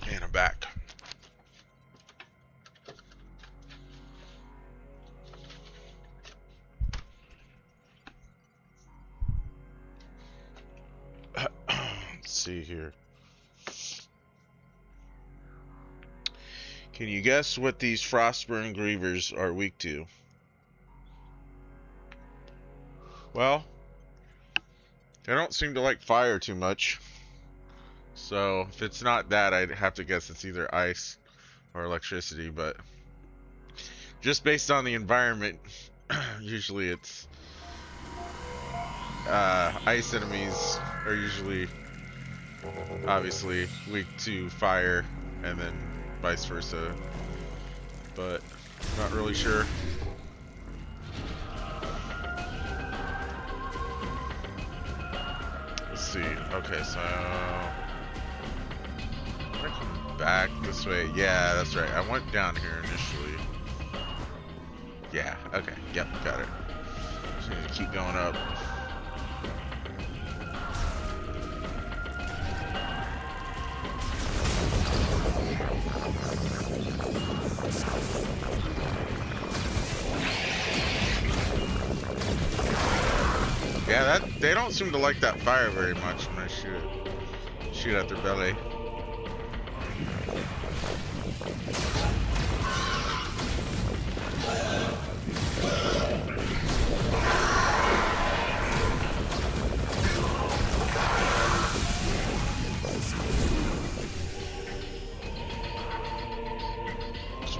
And I'm back. Let's see here. Can you guess what these Frostburn Grievers are weak to? Well, they don't seem to like fire too much. So if it's not that, I'd have to guess it's either ice or electricity, but just based on the environment, usually it's ice enemies are usually obviously weak to fire, and then vice versa, but not really sure. Let's see. Okay, so I'm gonna come back this way. Yeah, that's right. I went down here initially. Yeah, okay. Yep, got it. Just need to keep going up. Yeah, they don't seem to like that fire very much when I shoot at their belly.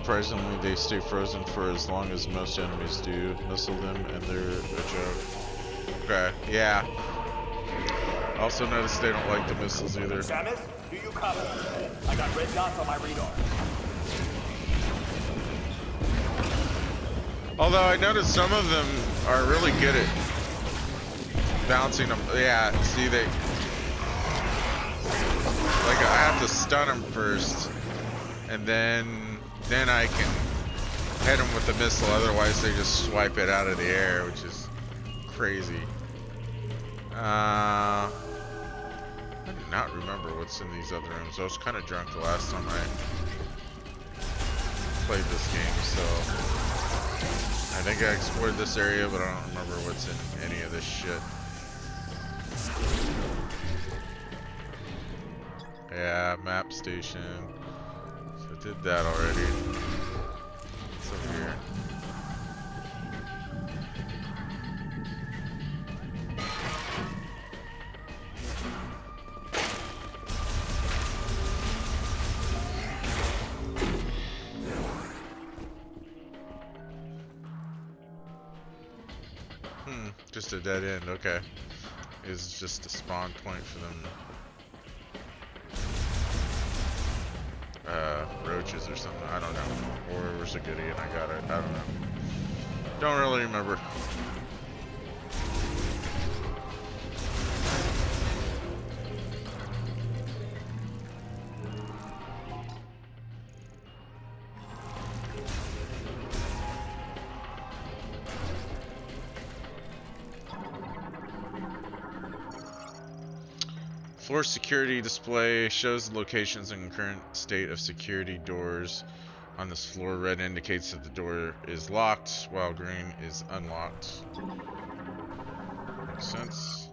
Surprisingly, they stay frozen for as long as most enemies do. Missile them and they're a joke. Okay, yeah. Also noticed they don't like the missiles either. Samus, do you copy? I got red dots on my radar. Although I noticed some of them are really good at bouncing them. Yeah, see they... Like I have to stun them first. And then I can hit them with the missile. Otherwise they just swipe it out of the air, which is crazy. I do not remember what's in these other rooms. I was kind of drunk the last time I played this game, so I think I explored this area, but I don't remember what's in any of this shit. Yeah, map station. So I did that already. What's over here? Just a dead end, okay. Is just a spawn point for them. Roaches or something, I don't know. Or it was a goodie and I got it, I don't know. Don't really remember. Floor security display shows the locations and current state of security doors on this floor. Red indicates that the door is locked, while green is unlocked. Makes sense.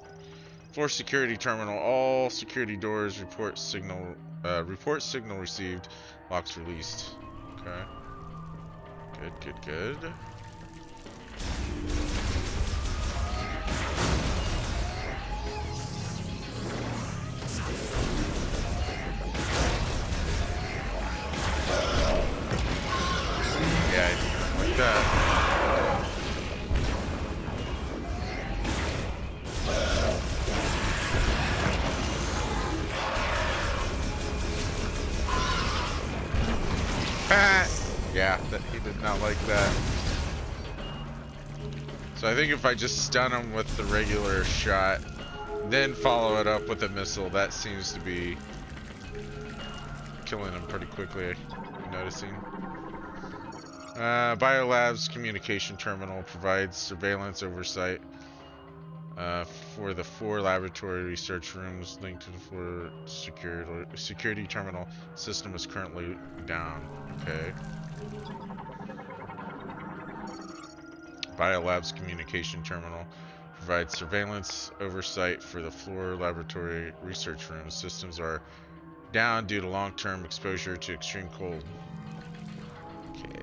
Floor security terminal. All security doors report signal received. Locks released. Okay. Good. Yeah, like that. Yeah, he did not like that. So I think if I just stun him with the regular shot, then follow it up with a missile, that seems to be killing him pretty quickly, I'm noticing. Biolab's communication terminal provides surveillance oversight for the 4 laboratory research rooms linked to the floor security terminal. System is currently down. Okay. Biolab's communication terminal provides surveillance oversight for the floor laboratory research rooms. Systems are down due to long-term exposure to extreme cold. Okay.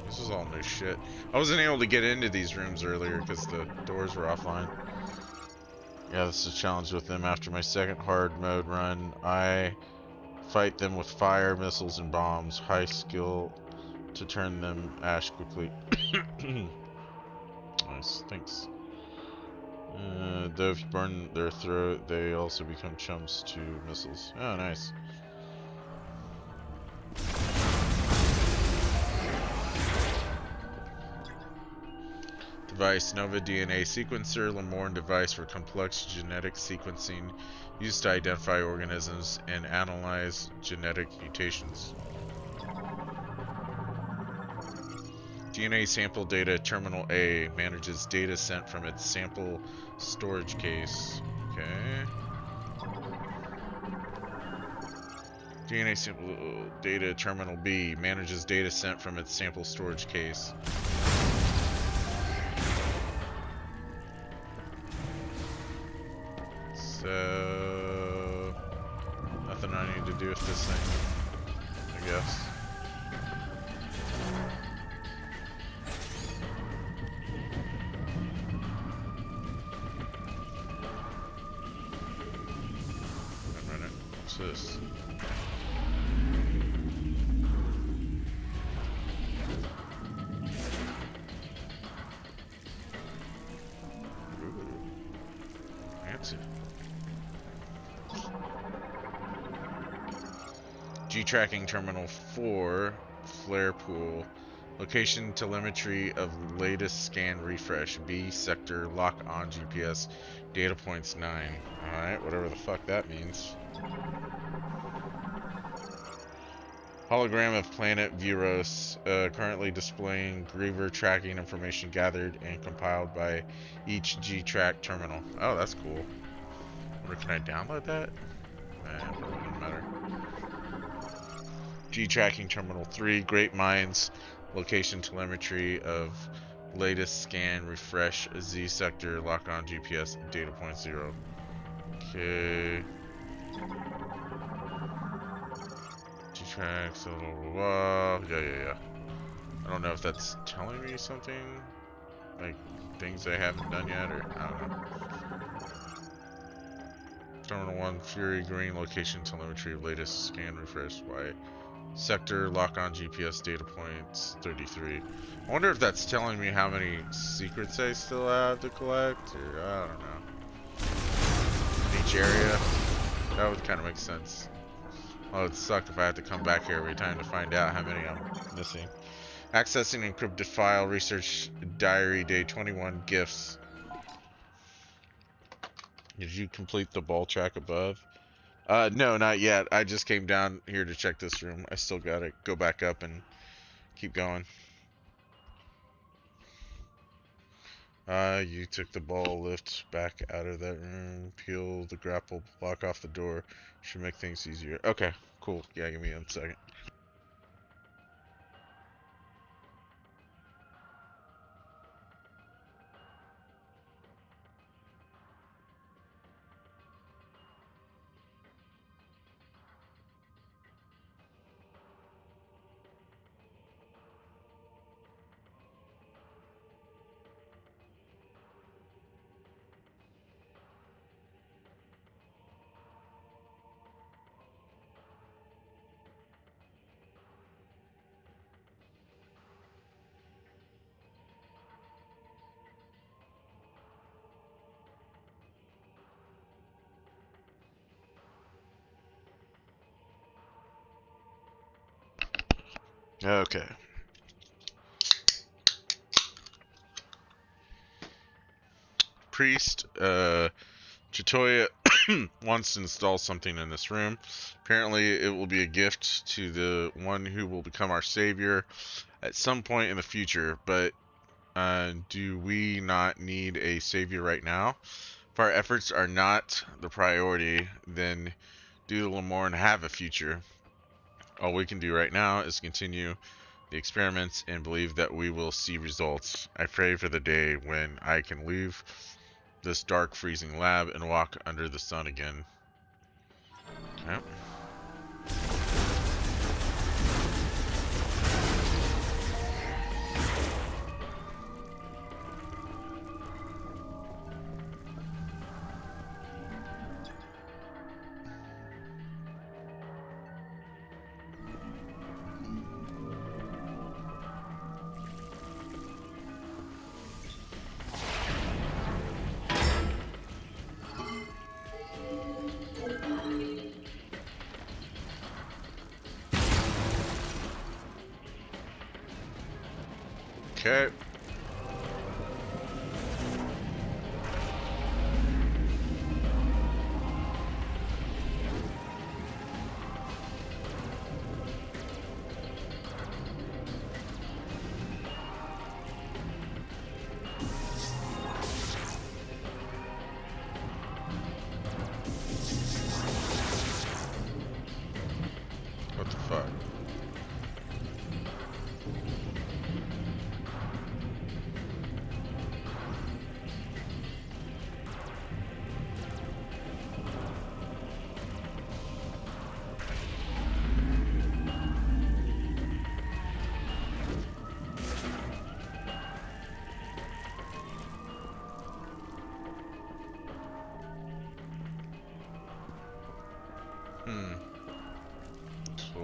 This is all new shit. I wasn't able to get into these rooms earlier because the doors were offline. Yeah, this is a challenge with them. After my second hard mode run, I fight them with fire, missiles, and bombs. High skill to turn them ash quickly. Nice, thanks. Though if you burn their throat, they also become chumps to missiles. Oh, nice. Device, Nova DNA sequencer, Lamorne device for complex genetic sequencing used to identify organisms and analyze genetic mutations. DNA sample data, Terminal A manages data sent from its sample storage case. Okay. DNA sample data, Terminal B manages data sent from its sample storage case. So, nothing I need to do with this thing, I guess. Fancy. G-Tracking Terminal 4, Flare Pool. Location telemetry of latest scan refresh. B sector lock on GPS. Data points 9. Alright, whatever the fuck that means. Hologram of planet Vuros, currently displaying Griever tracking information gathered and compiled by each G-Track terminal. Oh, that's cool. Wonder, can I download that? Probably doesn't matter. G-Tracking Terminal 3, Great Minds, location telemetry of latest scan, refresh, Z sector, lock on GPS, data point 0. Okay. G-Tracks, blah, blah, blah. Yeah. I don't know if that's telling me something, like things I haven't done yet, or I don't know. Terminal 1, Fury, green, location telemetry of latest scan, refresh, Y. Sector, lock on GPS, data points 33. I wonder if that's telling me how many secrets I still have to collect, or I don't know. In each area? That would kind of make sense. Oh, it'd suck if I had to come back here every time to find out how many I'm missing. Accessing encrypted file, research diary, day 21, gifts. Did you complete the ball track above? No, not yet. I just came down here to check this room. I still gotta go back up and keep going. You took the ball lift back out of that room. Peel the grapple block off the door. Should make things easier. Okay, cool. Yeah, give me a second. Okay. Priest, Chitoya wants to install something in this room. Apparently, it will be a gift to the one who will become our savior at some point in the future, but do we not need a savior right now? If our efforts are not the priority, then do a little more and have a future. All we can do right now is continue the experiments and believe that we will see results. I pray for the day when I can leave this dark, freezing lab and walk under the sun again. Okay. Okay. What the fuck?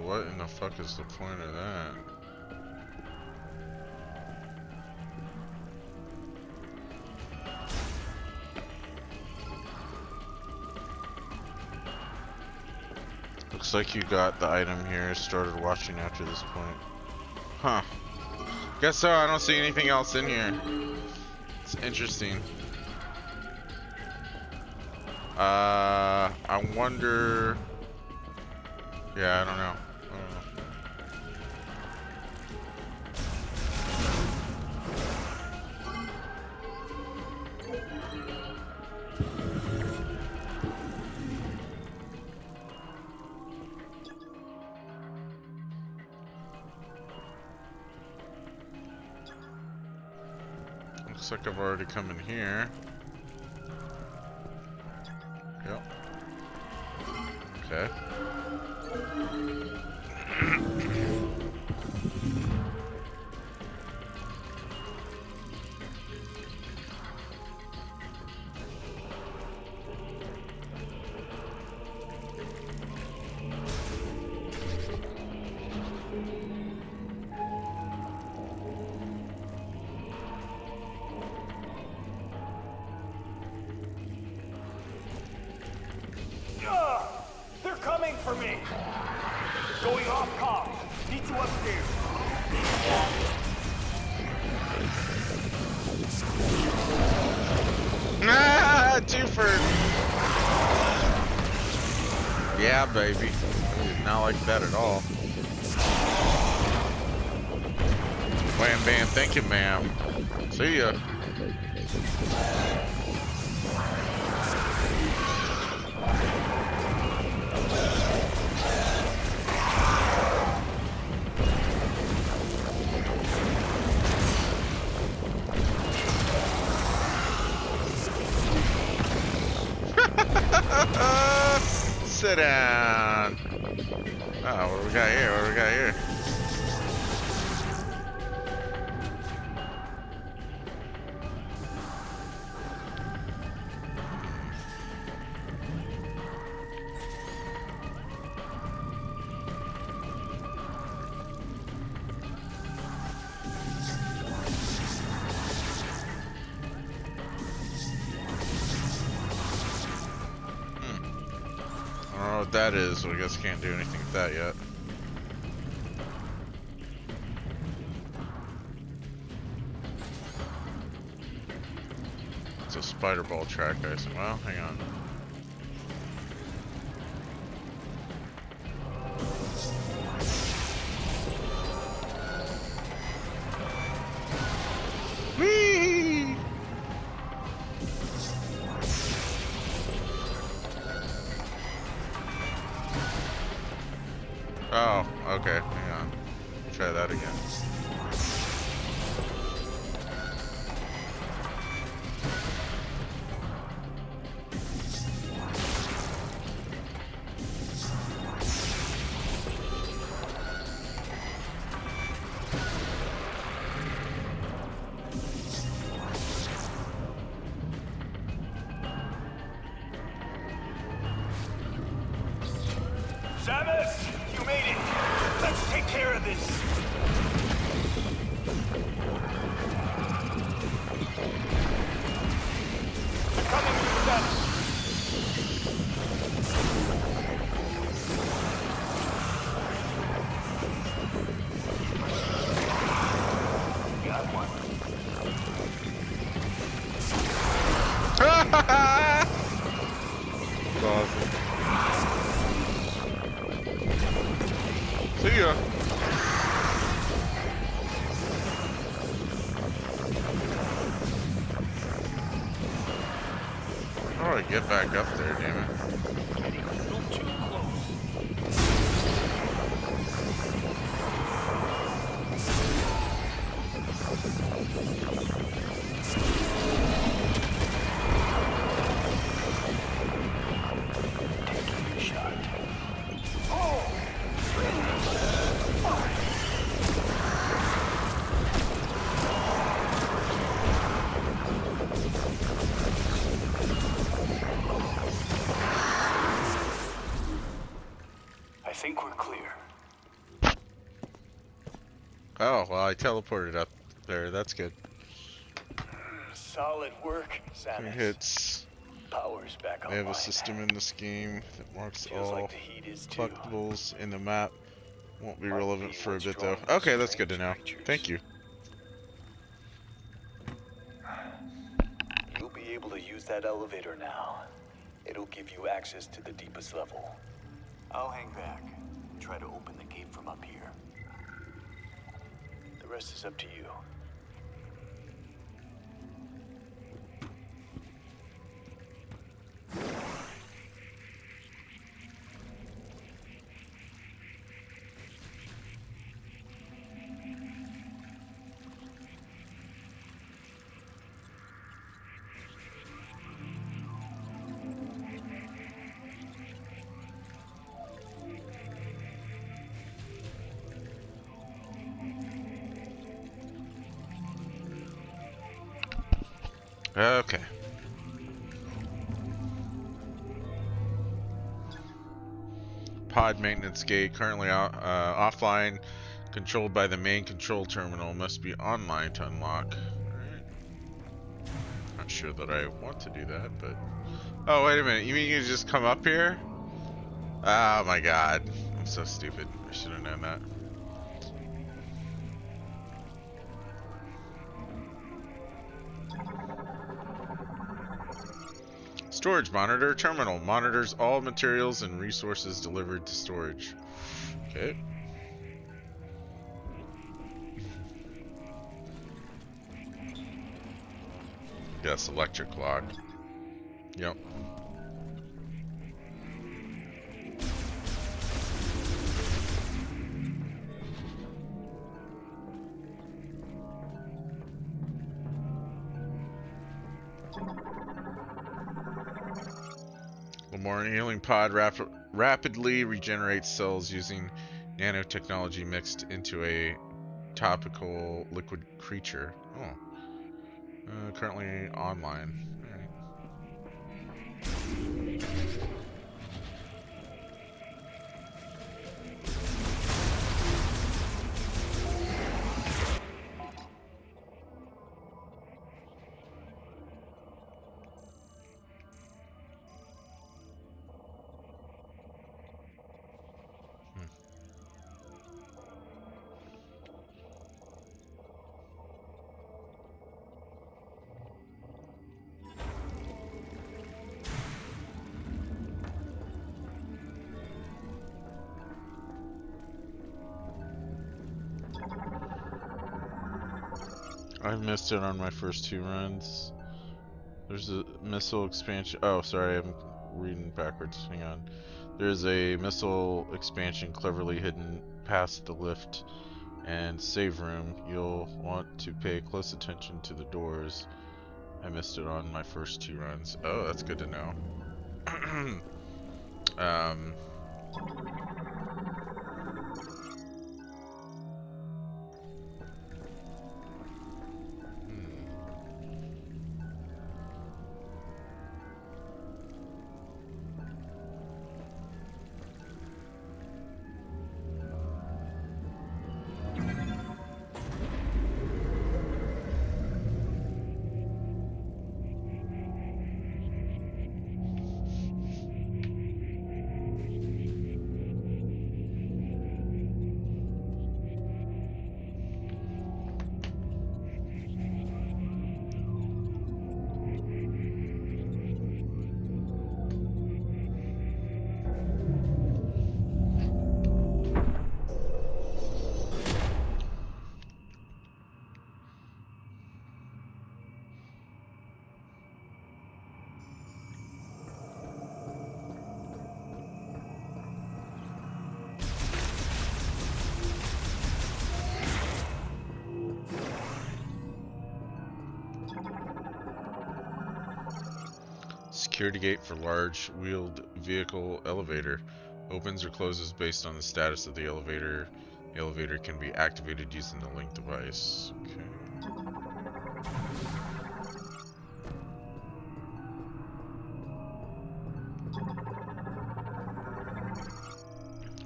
what in the fuck is the point of that? Looks like you got the item here, started watching after this point. Huh. Guess so, I don't see anything else in here. It's interesting. I wonder... Yeah, I don't know. Looks like I've already come in here. Yep. Okay. They're coming for me! Going off comms. Meet you upstairs. Ah, twofer! Yeah, baby. Not like that at all. Wham bam, thank you, ma'am. See ya. Sit down. Oh, what do we got here? What do we got here? I don't know what that is, so I guess can't do anything with that yet. It's a spider ball track, I assume. Well, hang on. Whee! Oh, okay, hang on. Try that again. Samus, you made it. Let's take care of this. I'm coming with Samus. Got one. That's awesome. See ya. How do I get back up there, damn it? I think we're clear. Oh, well, I teleported up there. That's good. Solid work, 3 Samus. hits. Power's back They have a online. system in this game that marks Feels like all the heat is too. collectibles in the map. Won't be Might relevant be for a what's bit though. drawing these Okay, that's good to strange know. creatures. Thank you. You'll be able to use that elevator now. It'll give you access to the deepest level. I'll hang back and try to open the gate from up here. The rest is up to you. Okay. Pod maintenance gate currently offline, controlled by the main control terminal. Must be online to unlock. Alright. Not sure that I want to do that, but... Oh, wait a minute. You mean you can just come up here? Oh my god. I'm so stupid. I should have known that. Storage monitor terminal monitors all materials and resources delivered to storage. Okay. Yes, electric lock. Yep. Lamorne healing pod rapidly regenerates cells using nanotechnology mixed into a topical liquid creature. Oh. Currently online. Alright. I've missed it on my first 2 runs. There's a missile expansion. Oh, sorry, I'm reading backwards. Hang on. There's a missile expansion cleverly hidden past the lift and save room. You'll want to pay close attention to the doors. I missed it on my first 2 runs. Oh, that's good to know. um... Security gate for large wheeled vehicle elevator. Opens or closes based on the status of the elevator. The elevator can be activated using the link device. Okay.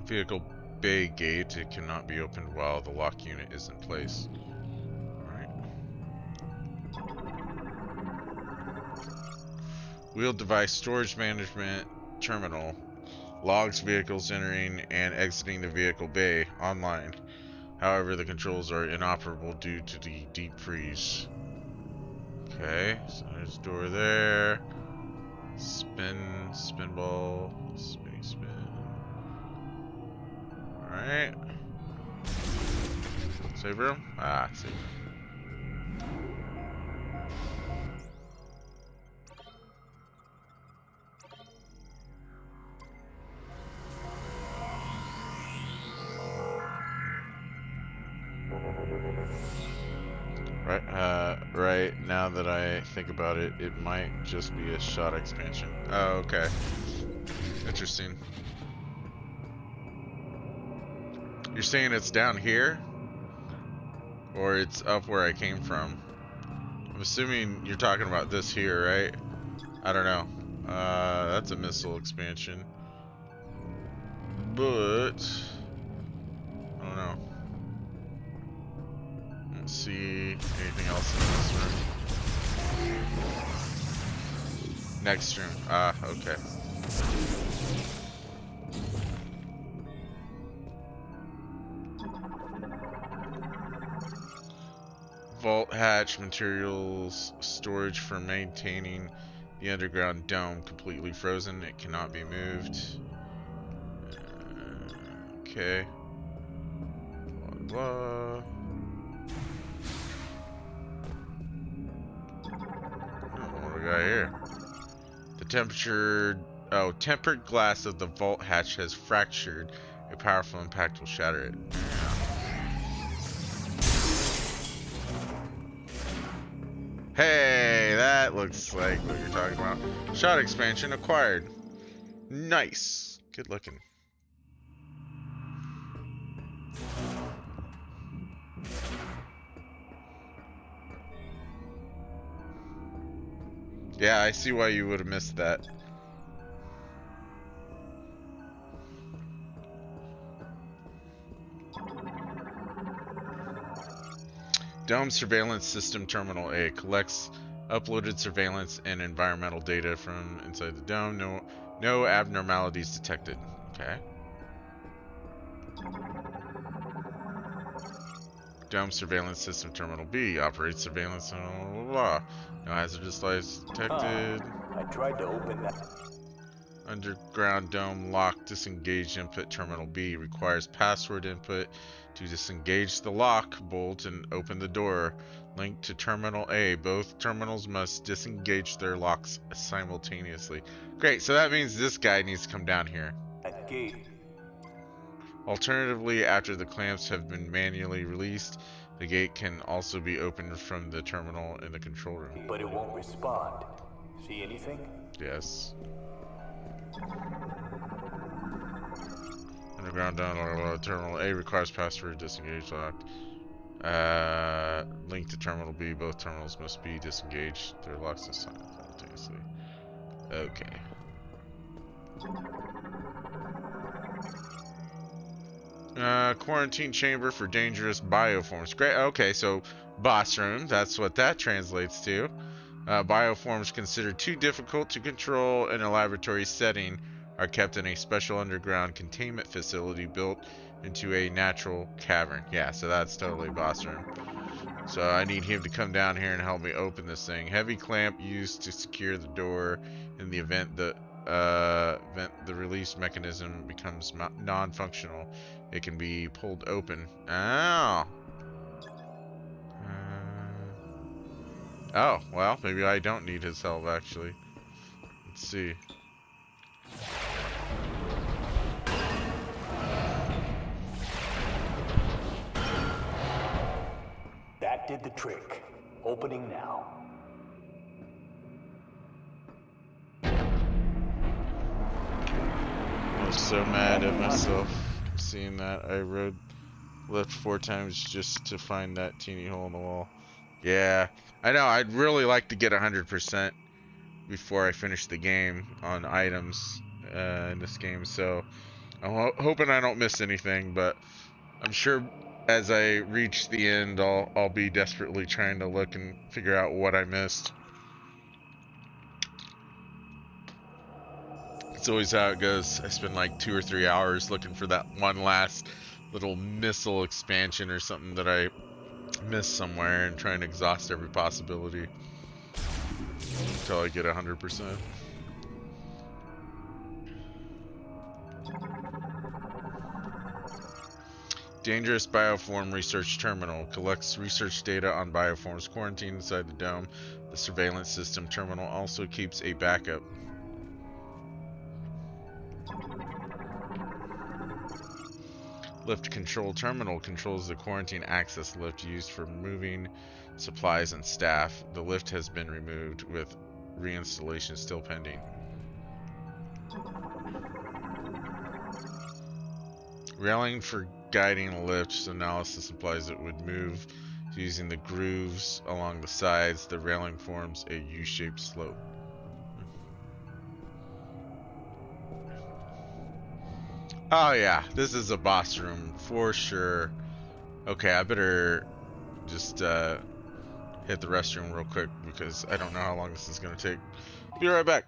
Vehicle bay gate. It cannot be opened while the lock unit is in place. Alright. Wheel device storage management terminal. Logs vehicles entering and exiting the vehicle bay online. However, the controls are inoperable due to the deep freeze. Okay, so there's a door there. Spin, spinball, spinny spin. Alright. Save room? Ah, save room. Right now that I think about it, it might just be a shot expansion. Oh, okay. Interesting. You're saying it's down here? Or it's up where I came from? I'm assuming you're talking about this here, right? I don't know. That's a missile expansion. But I don't know. Let's see anything else in this room. Next room. Ah, okay. Vault hatch materials storage for maintaining the underground dome completely frozen. It cannot be moved. Okay. Blah, blah. What do we got here? The tempered glass of the vault hatch has fractured. A powerful impact will shatter it. Hey, that looks like what you're talking about. Shot expansion acquired. Nice. Good looking. Yeah, I see why you would have missed that. Dome Surveillance System Terminal A collects uploaded surveillance and environmental data from inside the dome. No abnormalities detected. Okay. Dome Surveillance System Terminal B operates surveillance and blah, blah, blah. No hazardous lights detected. I tried to open that. Underground dome lock disengaged input terminal B requires password input to disengage the lock bolt and open the door. Linked to terminal A. Both terminals must disengage their locks simultaneously. Great, so that means this guy needs to come down here. That gate. Alternatively, after the clamps have been manually released, the gate can also be opened from the terminal in the control room. But it won't respond. See anything? Yes. Underground down terminal A requires password disengaged locked. Link to terminal B. Both terminals must be disengaged. Their locks simultaneously. Okay. Quarantine chamber for dangerous bioforms. Great. Okay, so boss room. That's what that translates to. Bioforms considered too difficult to control in a laboratory setting are kept in a special underground containment facility built into a natural cavern. Yeah, so that's totally boss room. So I need him to come down here and help me open this thing. Heavy clamp used to secure the door in the event the release mechanism becomes non-functional. It can be pulled open. Oh. Oh, well, maybe I don't need his help, actually. Let's see. That did the trick. Opening now. I was so mad at myself seeing that. I left 4 times just to find that teeny hole in the wall. Yeah, I know. I'd really like to get 100% before I finish the game on items in this game. So I'm hoping I don't miss anything, but I'm sure as I reach the end, I'll be desperately trying to look and figure out what I missed. It's always how it goes. I spend like 2 or 3 hours looking for that one last little missile expansion or something that I missed somewhere and trying to exhaust every possibility until I get 100%. Dangerous Bioform Research Terminal collects research data on bioforms quarantined inside the dome. The surveillance system terminal also keeps a backup. Lift Control Terminal controls the quarantine access lift used for moving supplies and staff. The lift has been removed with reinstallation still pending. Railing for guiding lifts analysis implies it would move using the grooves along the sides. The railing forms a U-shaped slope. Oh yeah, this is a boss room for sure. Okay, I better just hit the restroom real quick because I don't know how long this is gonna take. Be right back.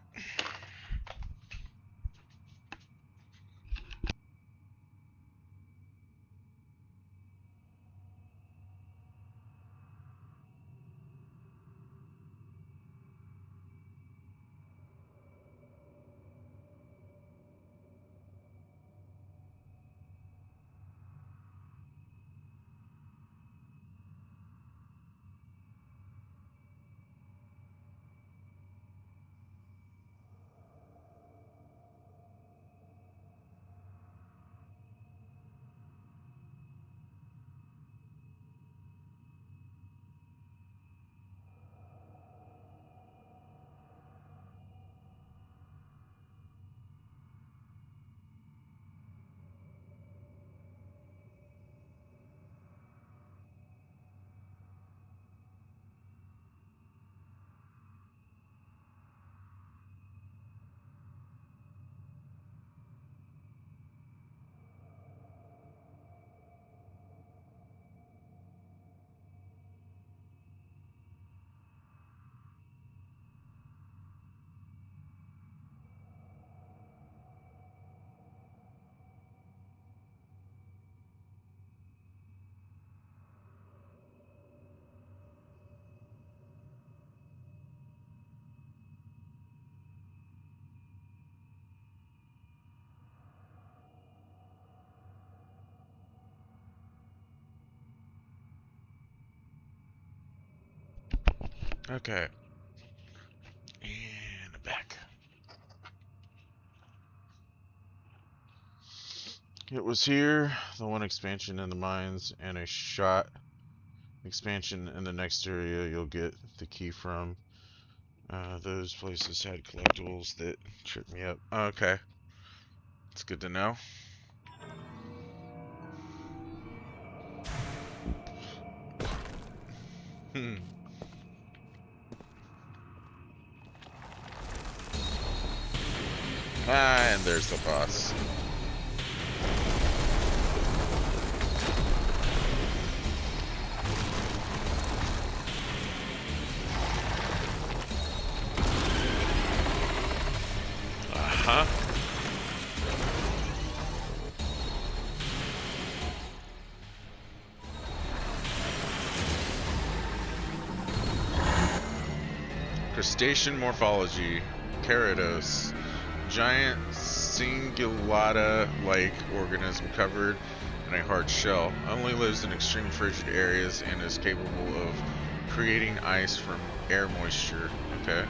Okay. And back. It was here, the one expansion in the mines, and a shot expansion in the next area you'll get the key from. Those places had collectibles that tripped me up. Okay. It's good to know. Hmm. Ah, and there's the boss. Uh-huh. Crustacean morphology. Keratos. Giant cingulata-like organism covered in a hard shell. Only lives in extreme frigid areas and is capable of creating ice from air moisture. Okay.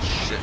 Shit.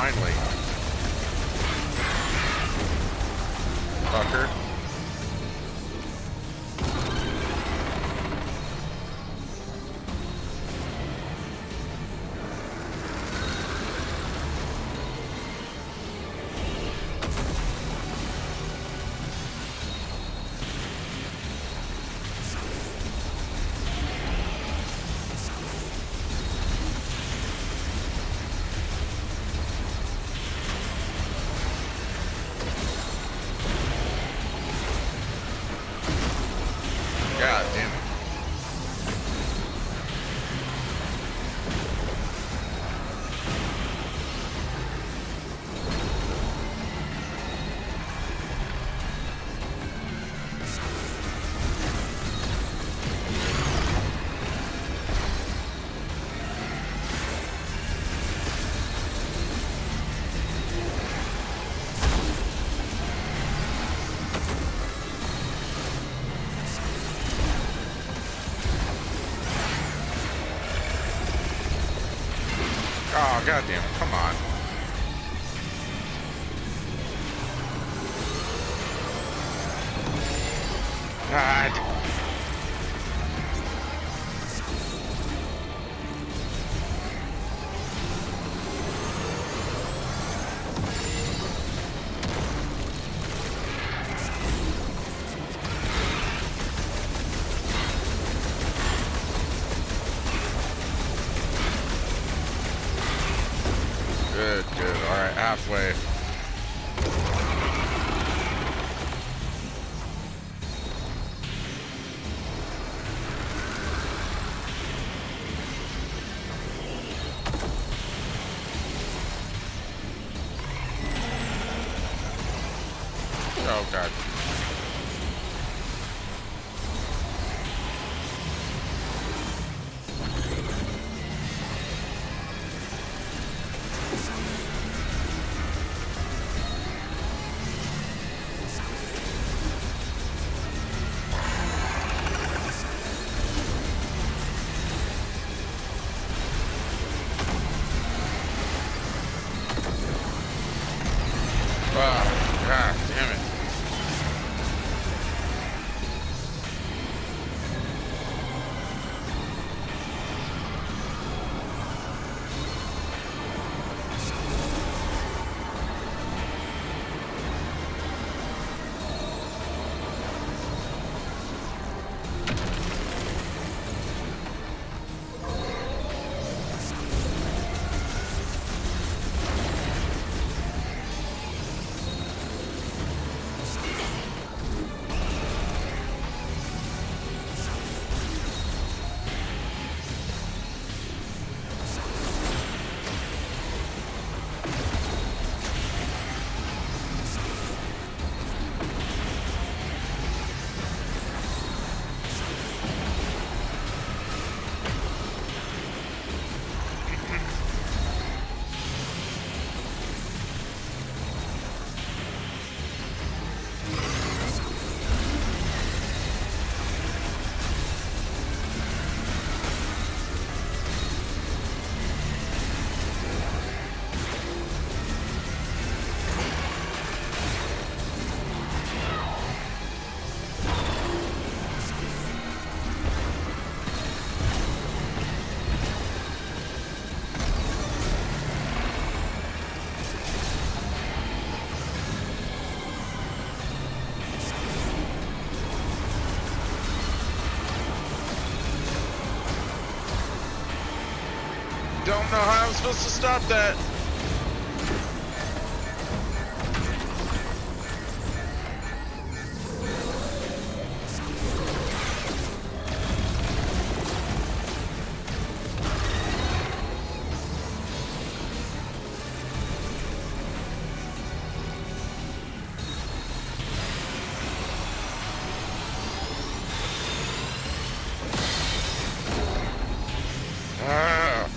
finally. Fucker. God damn it. Oh, goddamn, come on. God. Good, good. Alright, halfway. Oh, God. Oh, God damn it. Don't know how I'm supposed to stop that. Ah.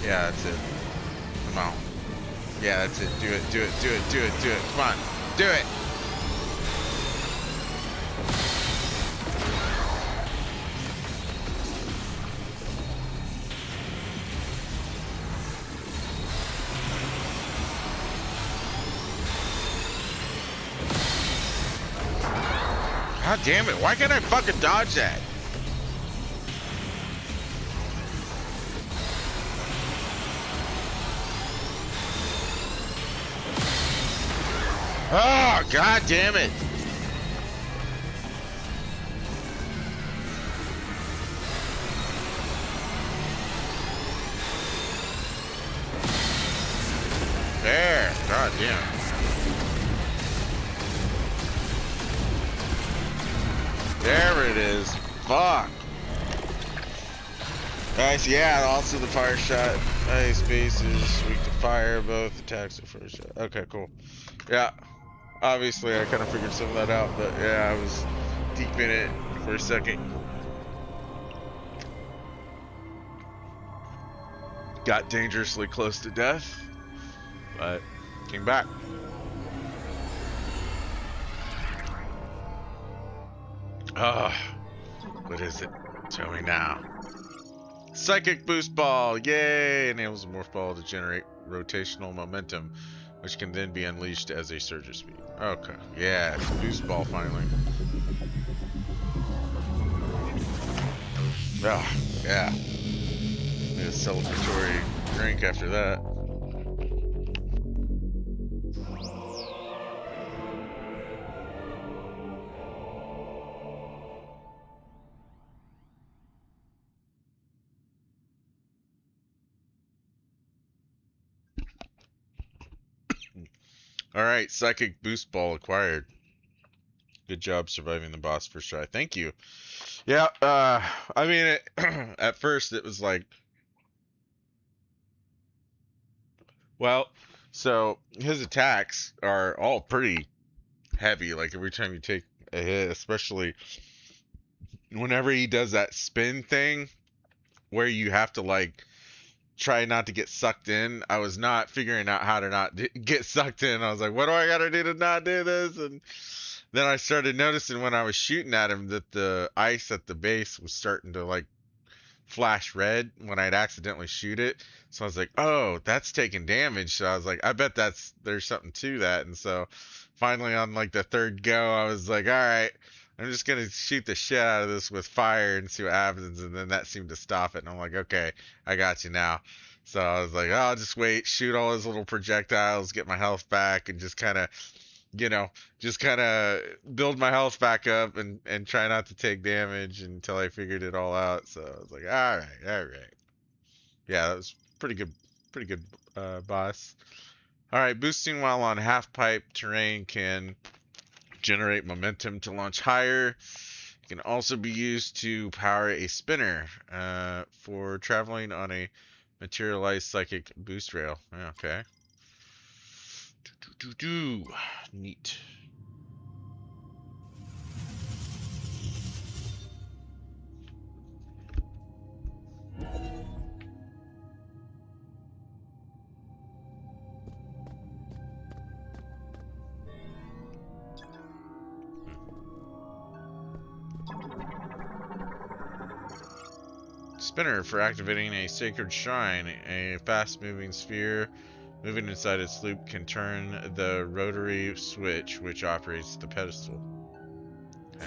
Yeah, that's it. Come on. Yeah, that's it. Do it, do it, do it, do it, do it. Come on. Do it! God damn it. Why can't I fucking dodge that? Oh, god damn it. There. God damn. There it is. Fuck. Nice. Yeah, also the fire shot. Ice bases. Weak to fire. Both attacks the first shot. Okay, cool. Yeah. Obviously, I kind of figured some of that out, but yeah, I was deep in it for a second. Got dangerously close to death, but came back. What is it? Tell me now. Psychic Boost Ball! Yay! Enables a Morph Ball to generate rotational momentum, which can then be unleashed as a surge of speed. Okay. Yeah, it's a Boost Ball finally. Ah, yeah. Need a celebratory drink after that. Alright, Psychic Boost Ball acquired. Good job surviving the boss first try. Thank you. Yeah, I mean, at first it was like, well, so his attacks are all pretty heavy. Like every time you take a hit, especially whenever he does that spin thing where you have to like try not to get sucked in. I was not figuring out how to not get sucked in. I was like, what do I gotta do to not do this? And then I started noticing when I was shooting at him that the ice at the base was starting to like flash red when I'd accidentally shoot it. So I was like, oh, that's taking damage. So I was like, I bet there's something to that. And so finally on like the third go, I was like, all right, I'm just gonna shoot the shit out of this with fire and see what happens. And then that seemed to stop it. And I'm like, okay, I got you now. So I was like, oh, I'll just wait, shoot all his little projectiles, get my health back, and just kind of, just kind of build my health back up and try not to take damage until I figured it all out. So I was like, all right. Yeah, that was pretty good boss. All right, boosting while on half pipe terrain can generate momentum to launch higher. It can also be used to power a spinner for traveling on a materialized psychic boost rail. Okay. Neat. Spinner for activating a sacred shrine. A fast-moving sphere moving inside its loop can turn the rotary switch which operates the pedestal. Okay.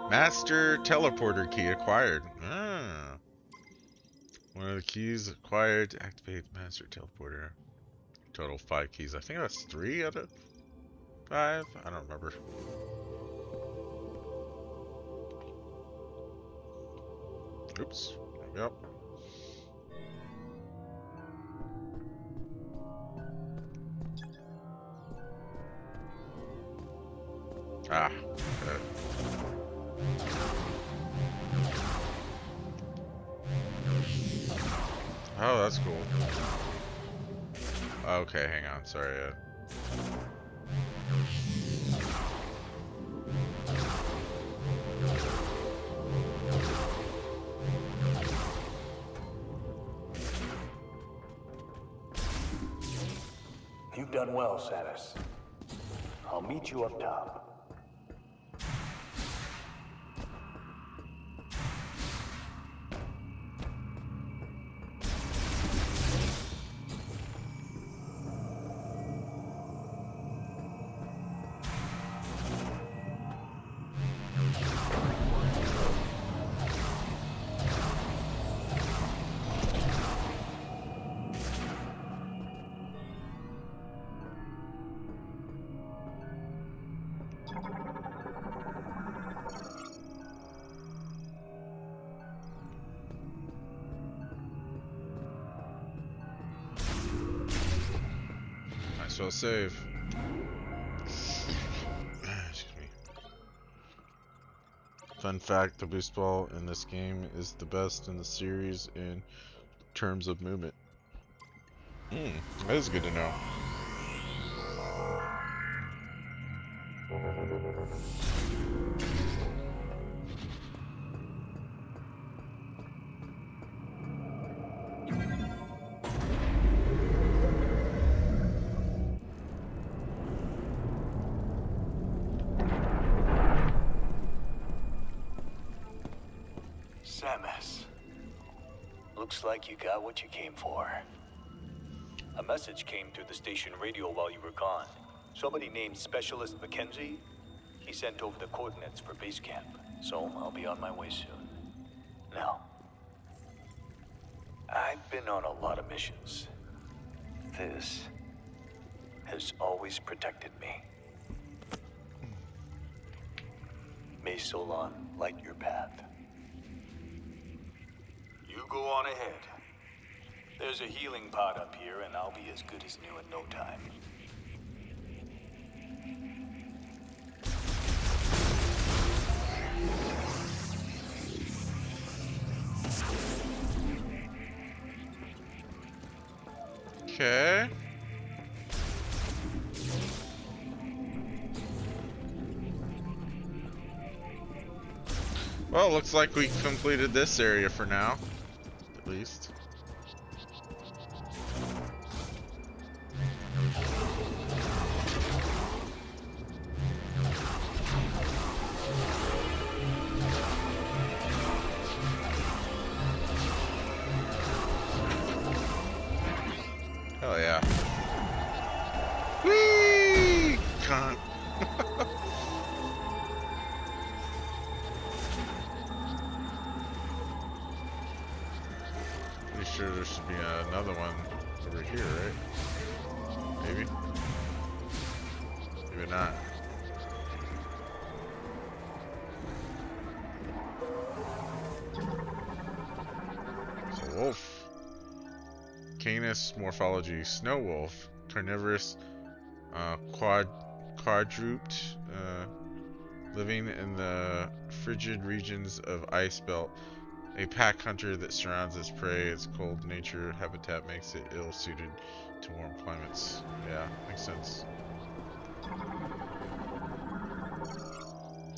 Master teleporter key acquired. Ah. Keys acquired to activate the master teleporter. Total 5 keys. I think that's 3 out of 5. I don't remember. Oops. Yep. Ah. Okay. Oh, that's cool. Okay, hang on. Sorry. You've done well, Samus. I'll meet you up top. Might as well save. Excuse me. Fun fact, the boost ball in this game is the best in the series in terms of movement. That is good to know. Samus. Looks like you got what you came for. A message came through the station radio while you were gone. Somebody named Specialist Mackenzie. He sent over the coordinates for base camp, so I'll be on my way soon. Now, I've been on a lot of missions. This has always protected me. May Solon light your path. You go on ahead. There's a healing pod up here, and I'll be as good as new in no time. Okay. Well, looks like we completed this area for now, at least. Hell yeah. Whee! Cunt. Pretty sure there should be another one over here, right? Maybe? Maybe not. It's a wolf. Canis morphology, snow wolf, carnivorous, quadruped, living in the frigid regions of ice belt. A pack hunter that surrounds its prey. Its cold nature habitat makes it ill-suited to warm climates. Yeah, makes sense.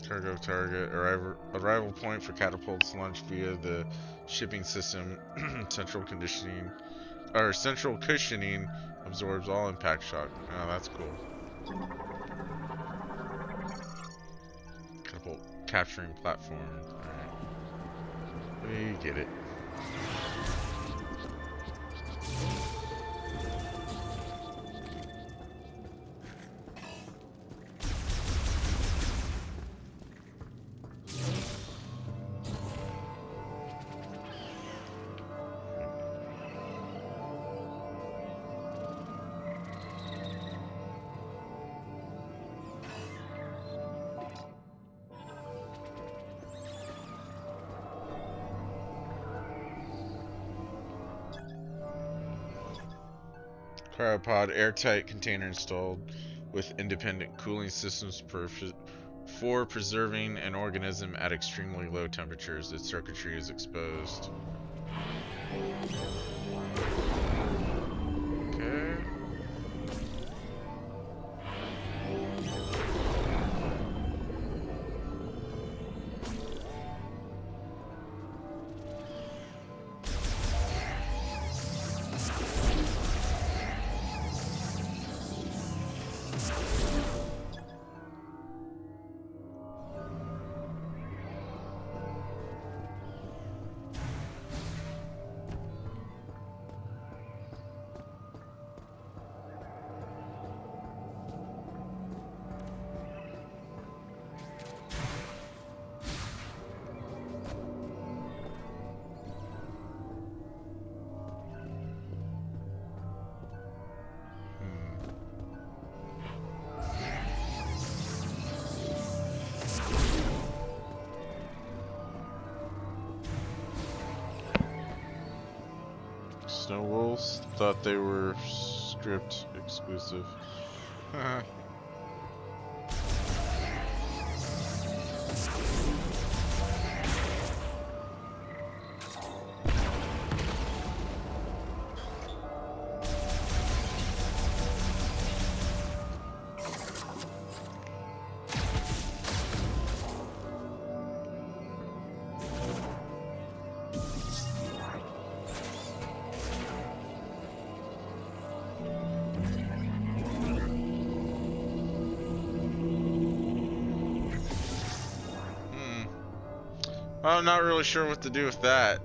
Cargo target, arrival point for catapults launched via the shipping system. Central cushioning absorbs all impact shock. Oh, that's cool. Catapult capturing platform. Alright. We get it. Cryopod airtight container installed with independent cooling systems for preserving an organism at extremely low temperatures. Its circuitry is exposed. Okay. Snow Wolves thought they were script exclusive. I'm not really sure what to do with that.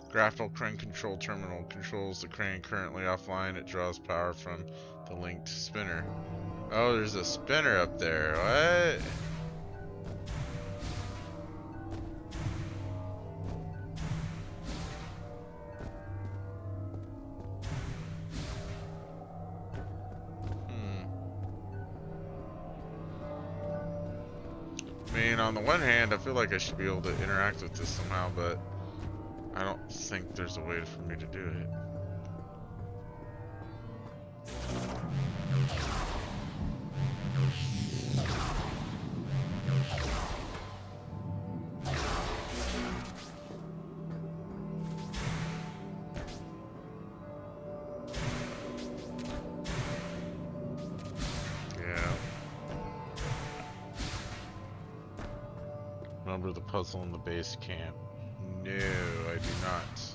Grapple crane control terminal controls the crane currently offline. It draws power from the linked spinner. Oh, there's a spinner up there. What? I mean, on the one hand, I feel like I should be able to interact with this somehow, but I don't think there's a way for me to do it. Remember the puzzle in the base camp? No, I do not.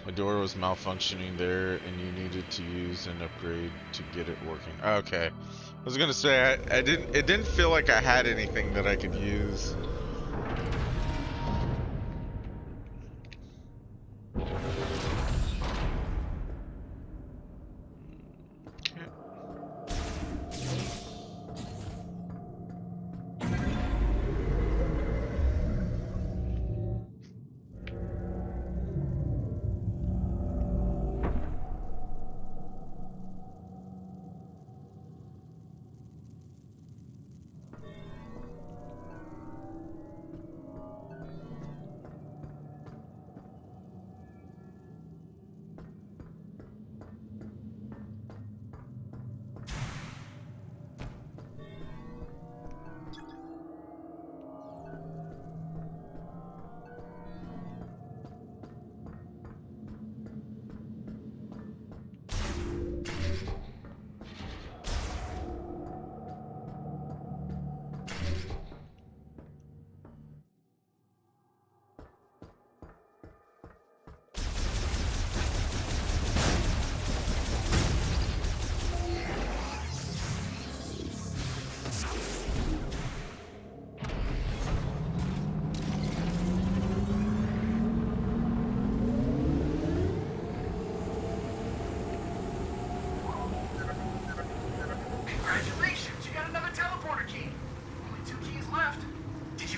A door was malfunctioning there, and you needed to use an upgrade to get it working. Okay, I was gonna say I didn't. It didn't feel like I had anything that I could use.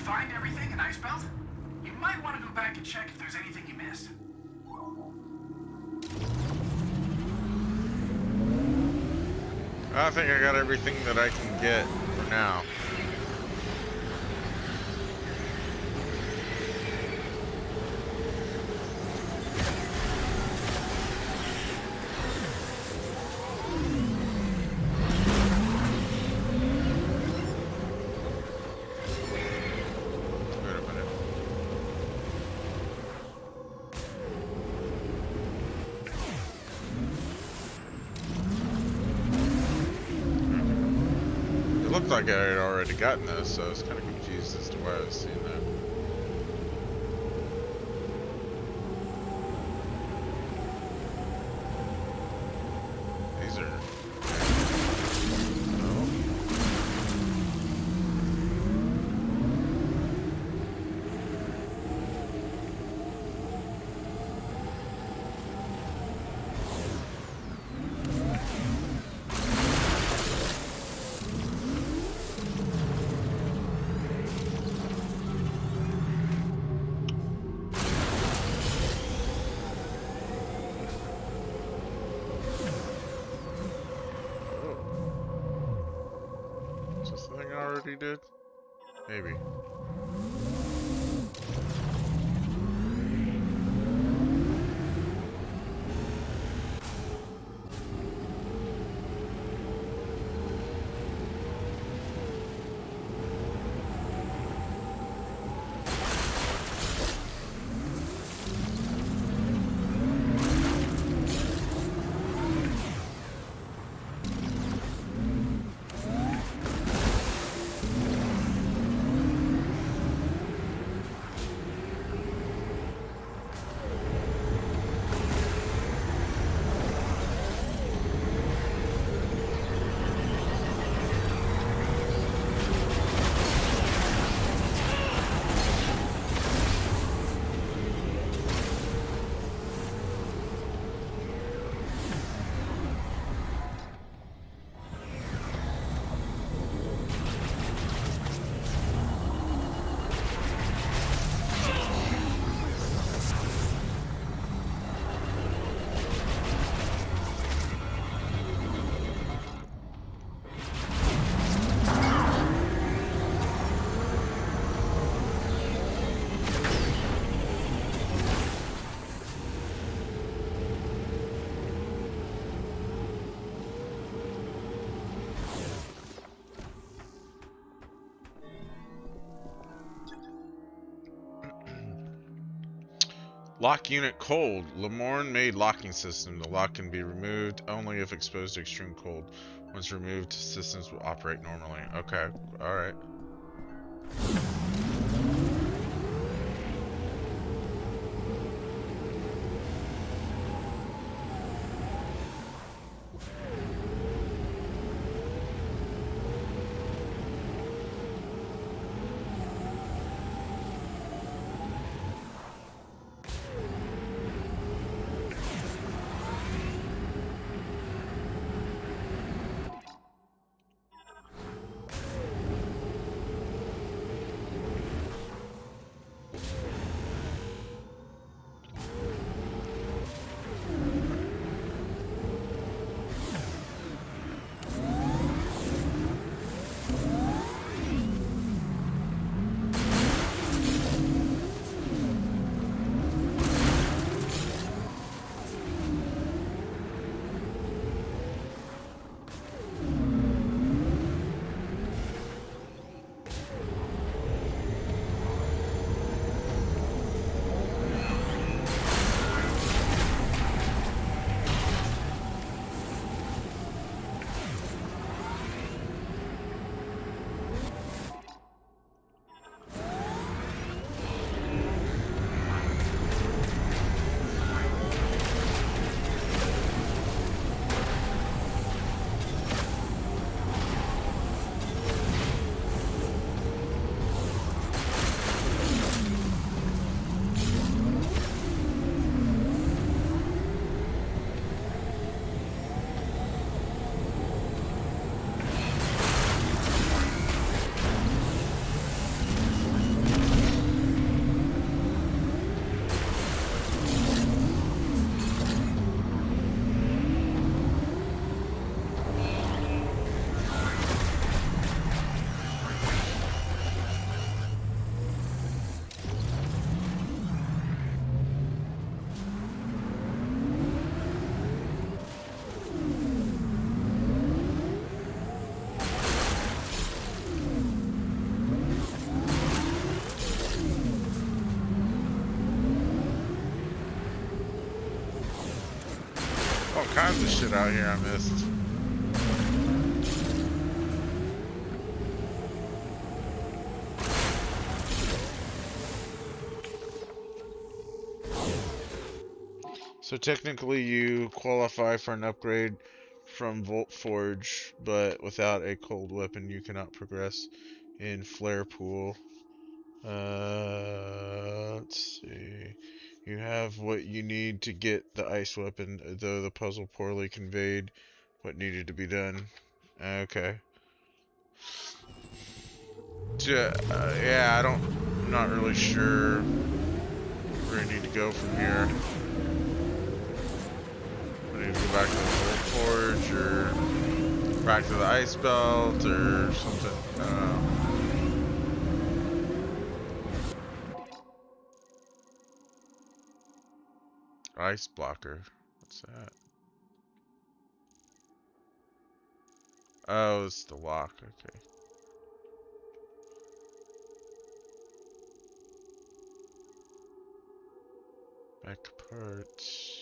find everything in Icebelt? You might want to go back and check if there's anything you missed. I think I got everything that I can get for now. Wait a minute. It looked like I had already gotten this, so I was kind of confused as to why I was seeing that. These are... Is this the thing I already did? Maybe. Lock unit cold. Lamorne made locking system. The lock can be removed only if exposed to extreme cold. Once removed, systems will operate normally. Okay, alright. shit out here I missed. So technically you qualify for an upgrade from Volt Forge, but without a cold weapon you cannot progress in Flare Pool. Let's see. You have what you need to get the ice weapon, though the puzzle poorly conveyed what needed to be done. Okay. Yeah, I'm not really sure where I need to go from here. I need to go back to the Volt Forge, or back to the Ice Belt, or something. I don't know. Ice blocker. What's that? Oh, it's the lock. Okay. Back to parts.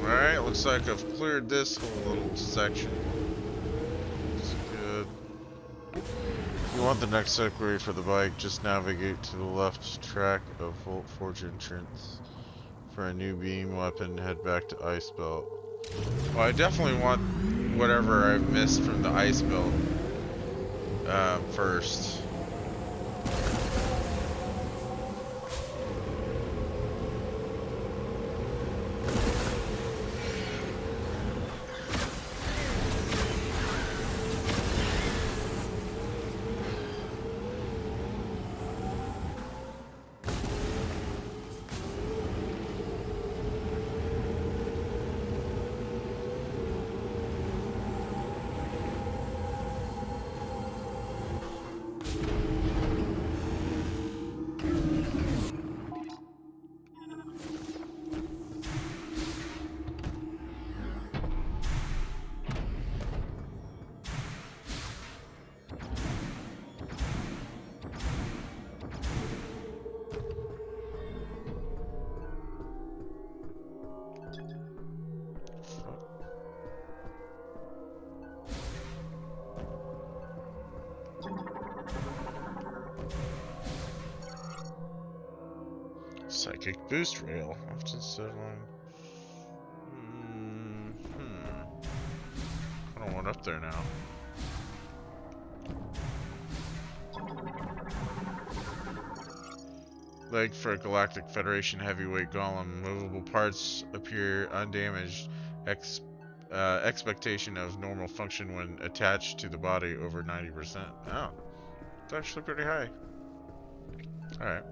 Alright, looks like I've cleared this whole little section. It's good. If you want the next upgrade for the bike, just navigate to the left track of Volt Forge entrance. For a new beam weapon, head back to Ice Belt. Well, I definitely want whatever I've missed from the Ice Belt first. Psychic boost rail. Often so long. I don't want up there now. Leg for a Galactic Federation heavyweight golem. Movable parts appear undamaged. Expectation of normal function when attached to the body over 90%. Oh, it's actually pretty high. Alright.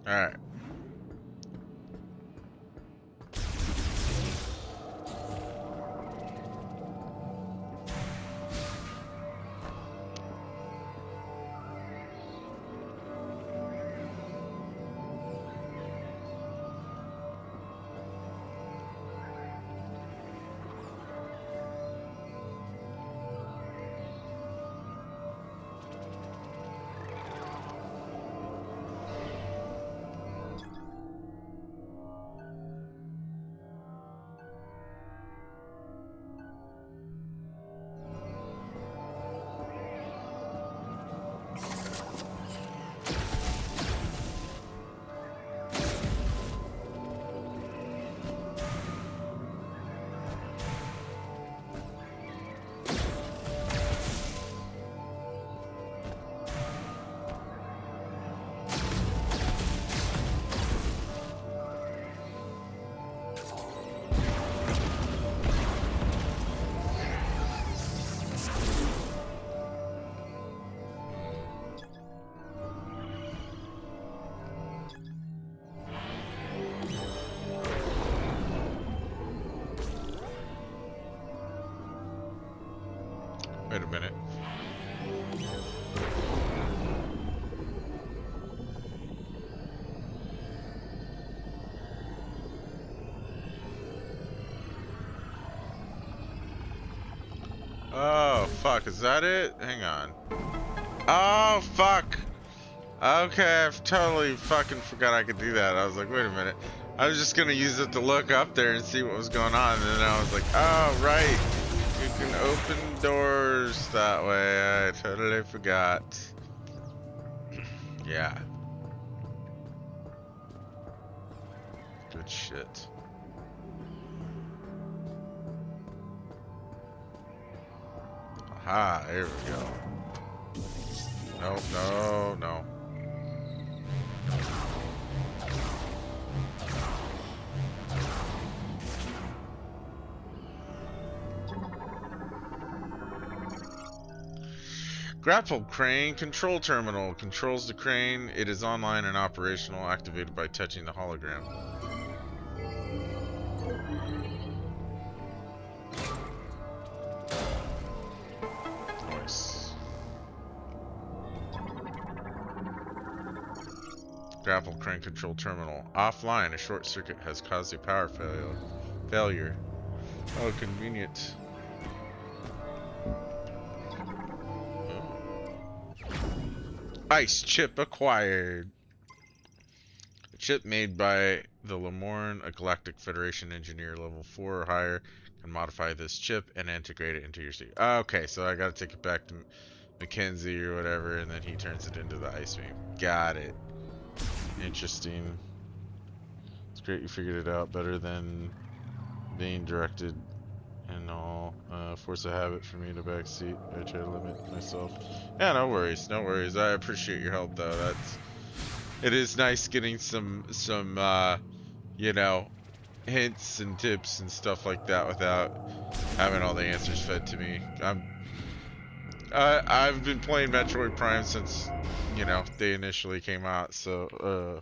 Alright. Wait a minute. Oh, fuck. Is that it? Hang on. Oh, fuck. Okay, I've totally fucking forgot I could do that. I was like, wait a minute. I was just gonna use it to look up there and see what was going on, and then I was like, oh, right. You can open doors that way. I totally forgot. Yeah. Good shit. Aha, here we go. No, no, no. Grapple crane control terminal controls the crane. It is online and operational, activated by touching the hologram. Grapple crane control terminal. Offline, a short circuit has caused a power failure. Oh, convenient. Oh. Ice chip acquired. A chip made by the Lemorn, a Galactic Federation engineer level 4 or higher, can modify this chip and integrate it into your suit. Okay, so I gotta take it back to Mackenzie or whatever, and then he turns it into the ice beam. Got it. Interesting. It's great you figured it out better than being directed and all. Force a habit for me to backseat. I try to limit myself. Yeah, no worries, no worries. I appreciate your help though. It is nice getting some you know, hints and tips and stuff like that without having all the answers fed to me. I've been playing Metroid Prime since, you know, they initially came out, so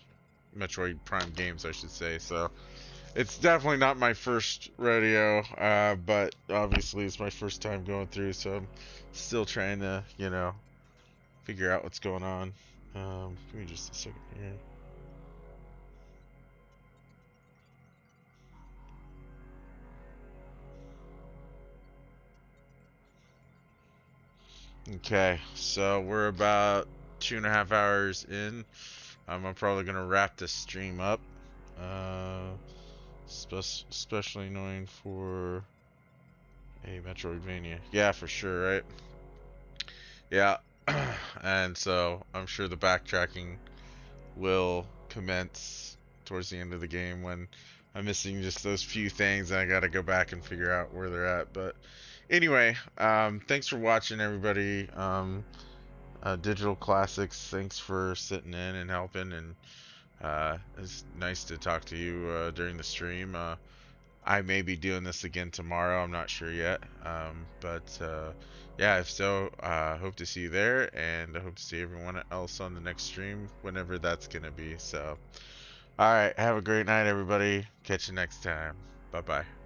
Metroid Prime games I should say. So it's definitely not my first rodeo, but obviously it's my first time going through, so I'm still trying to, you know, figure out what's going on. Give me just a second here. Okay, so we're about 2.5 hours in. I'm probably gonna wrap this stream up. Uh, especially annoying for a Metroidvania. Yeah, for sure, right? Yeah, and so I'm sure the backtracking will commence towards the end of the game when I'm missing just those few things and I gotta go back and figure out where they're at. But anyway, thanks for watching, everybody. Digital Classics, thanks for sitting in and helping, and it's nice to talk to you during the stream. I may be doing this again tomorrow. I'm not sure yet. But yeah, if so, hope to see you there, and I hope to see everyone else on the next stream, whenever that's gonna be. So, all right, have a great night, everybody. Catch you next time. Bye bye.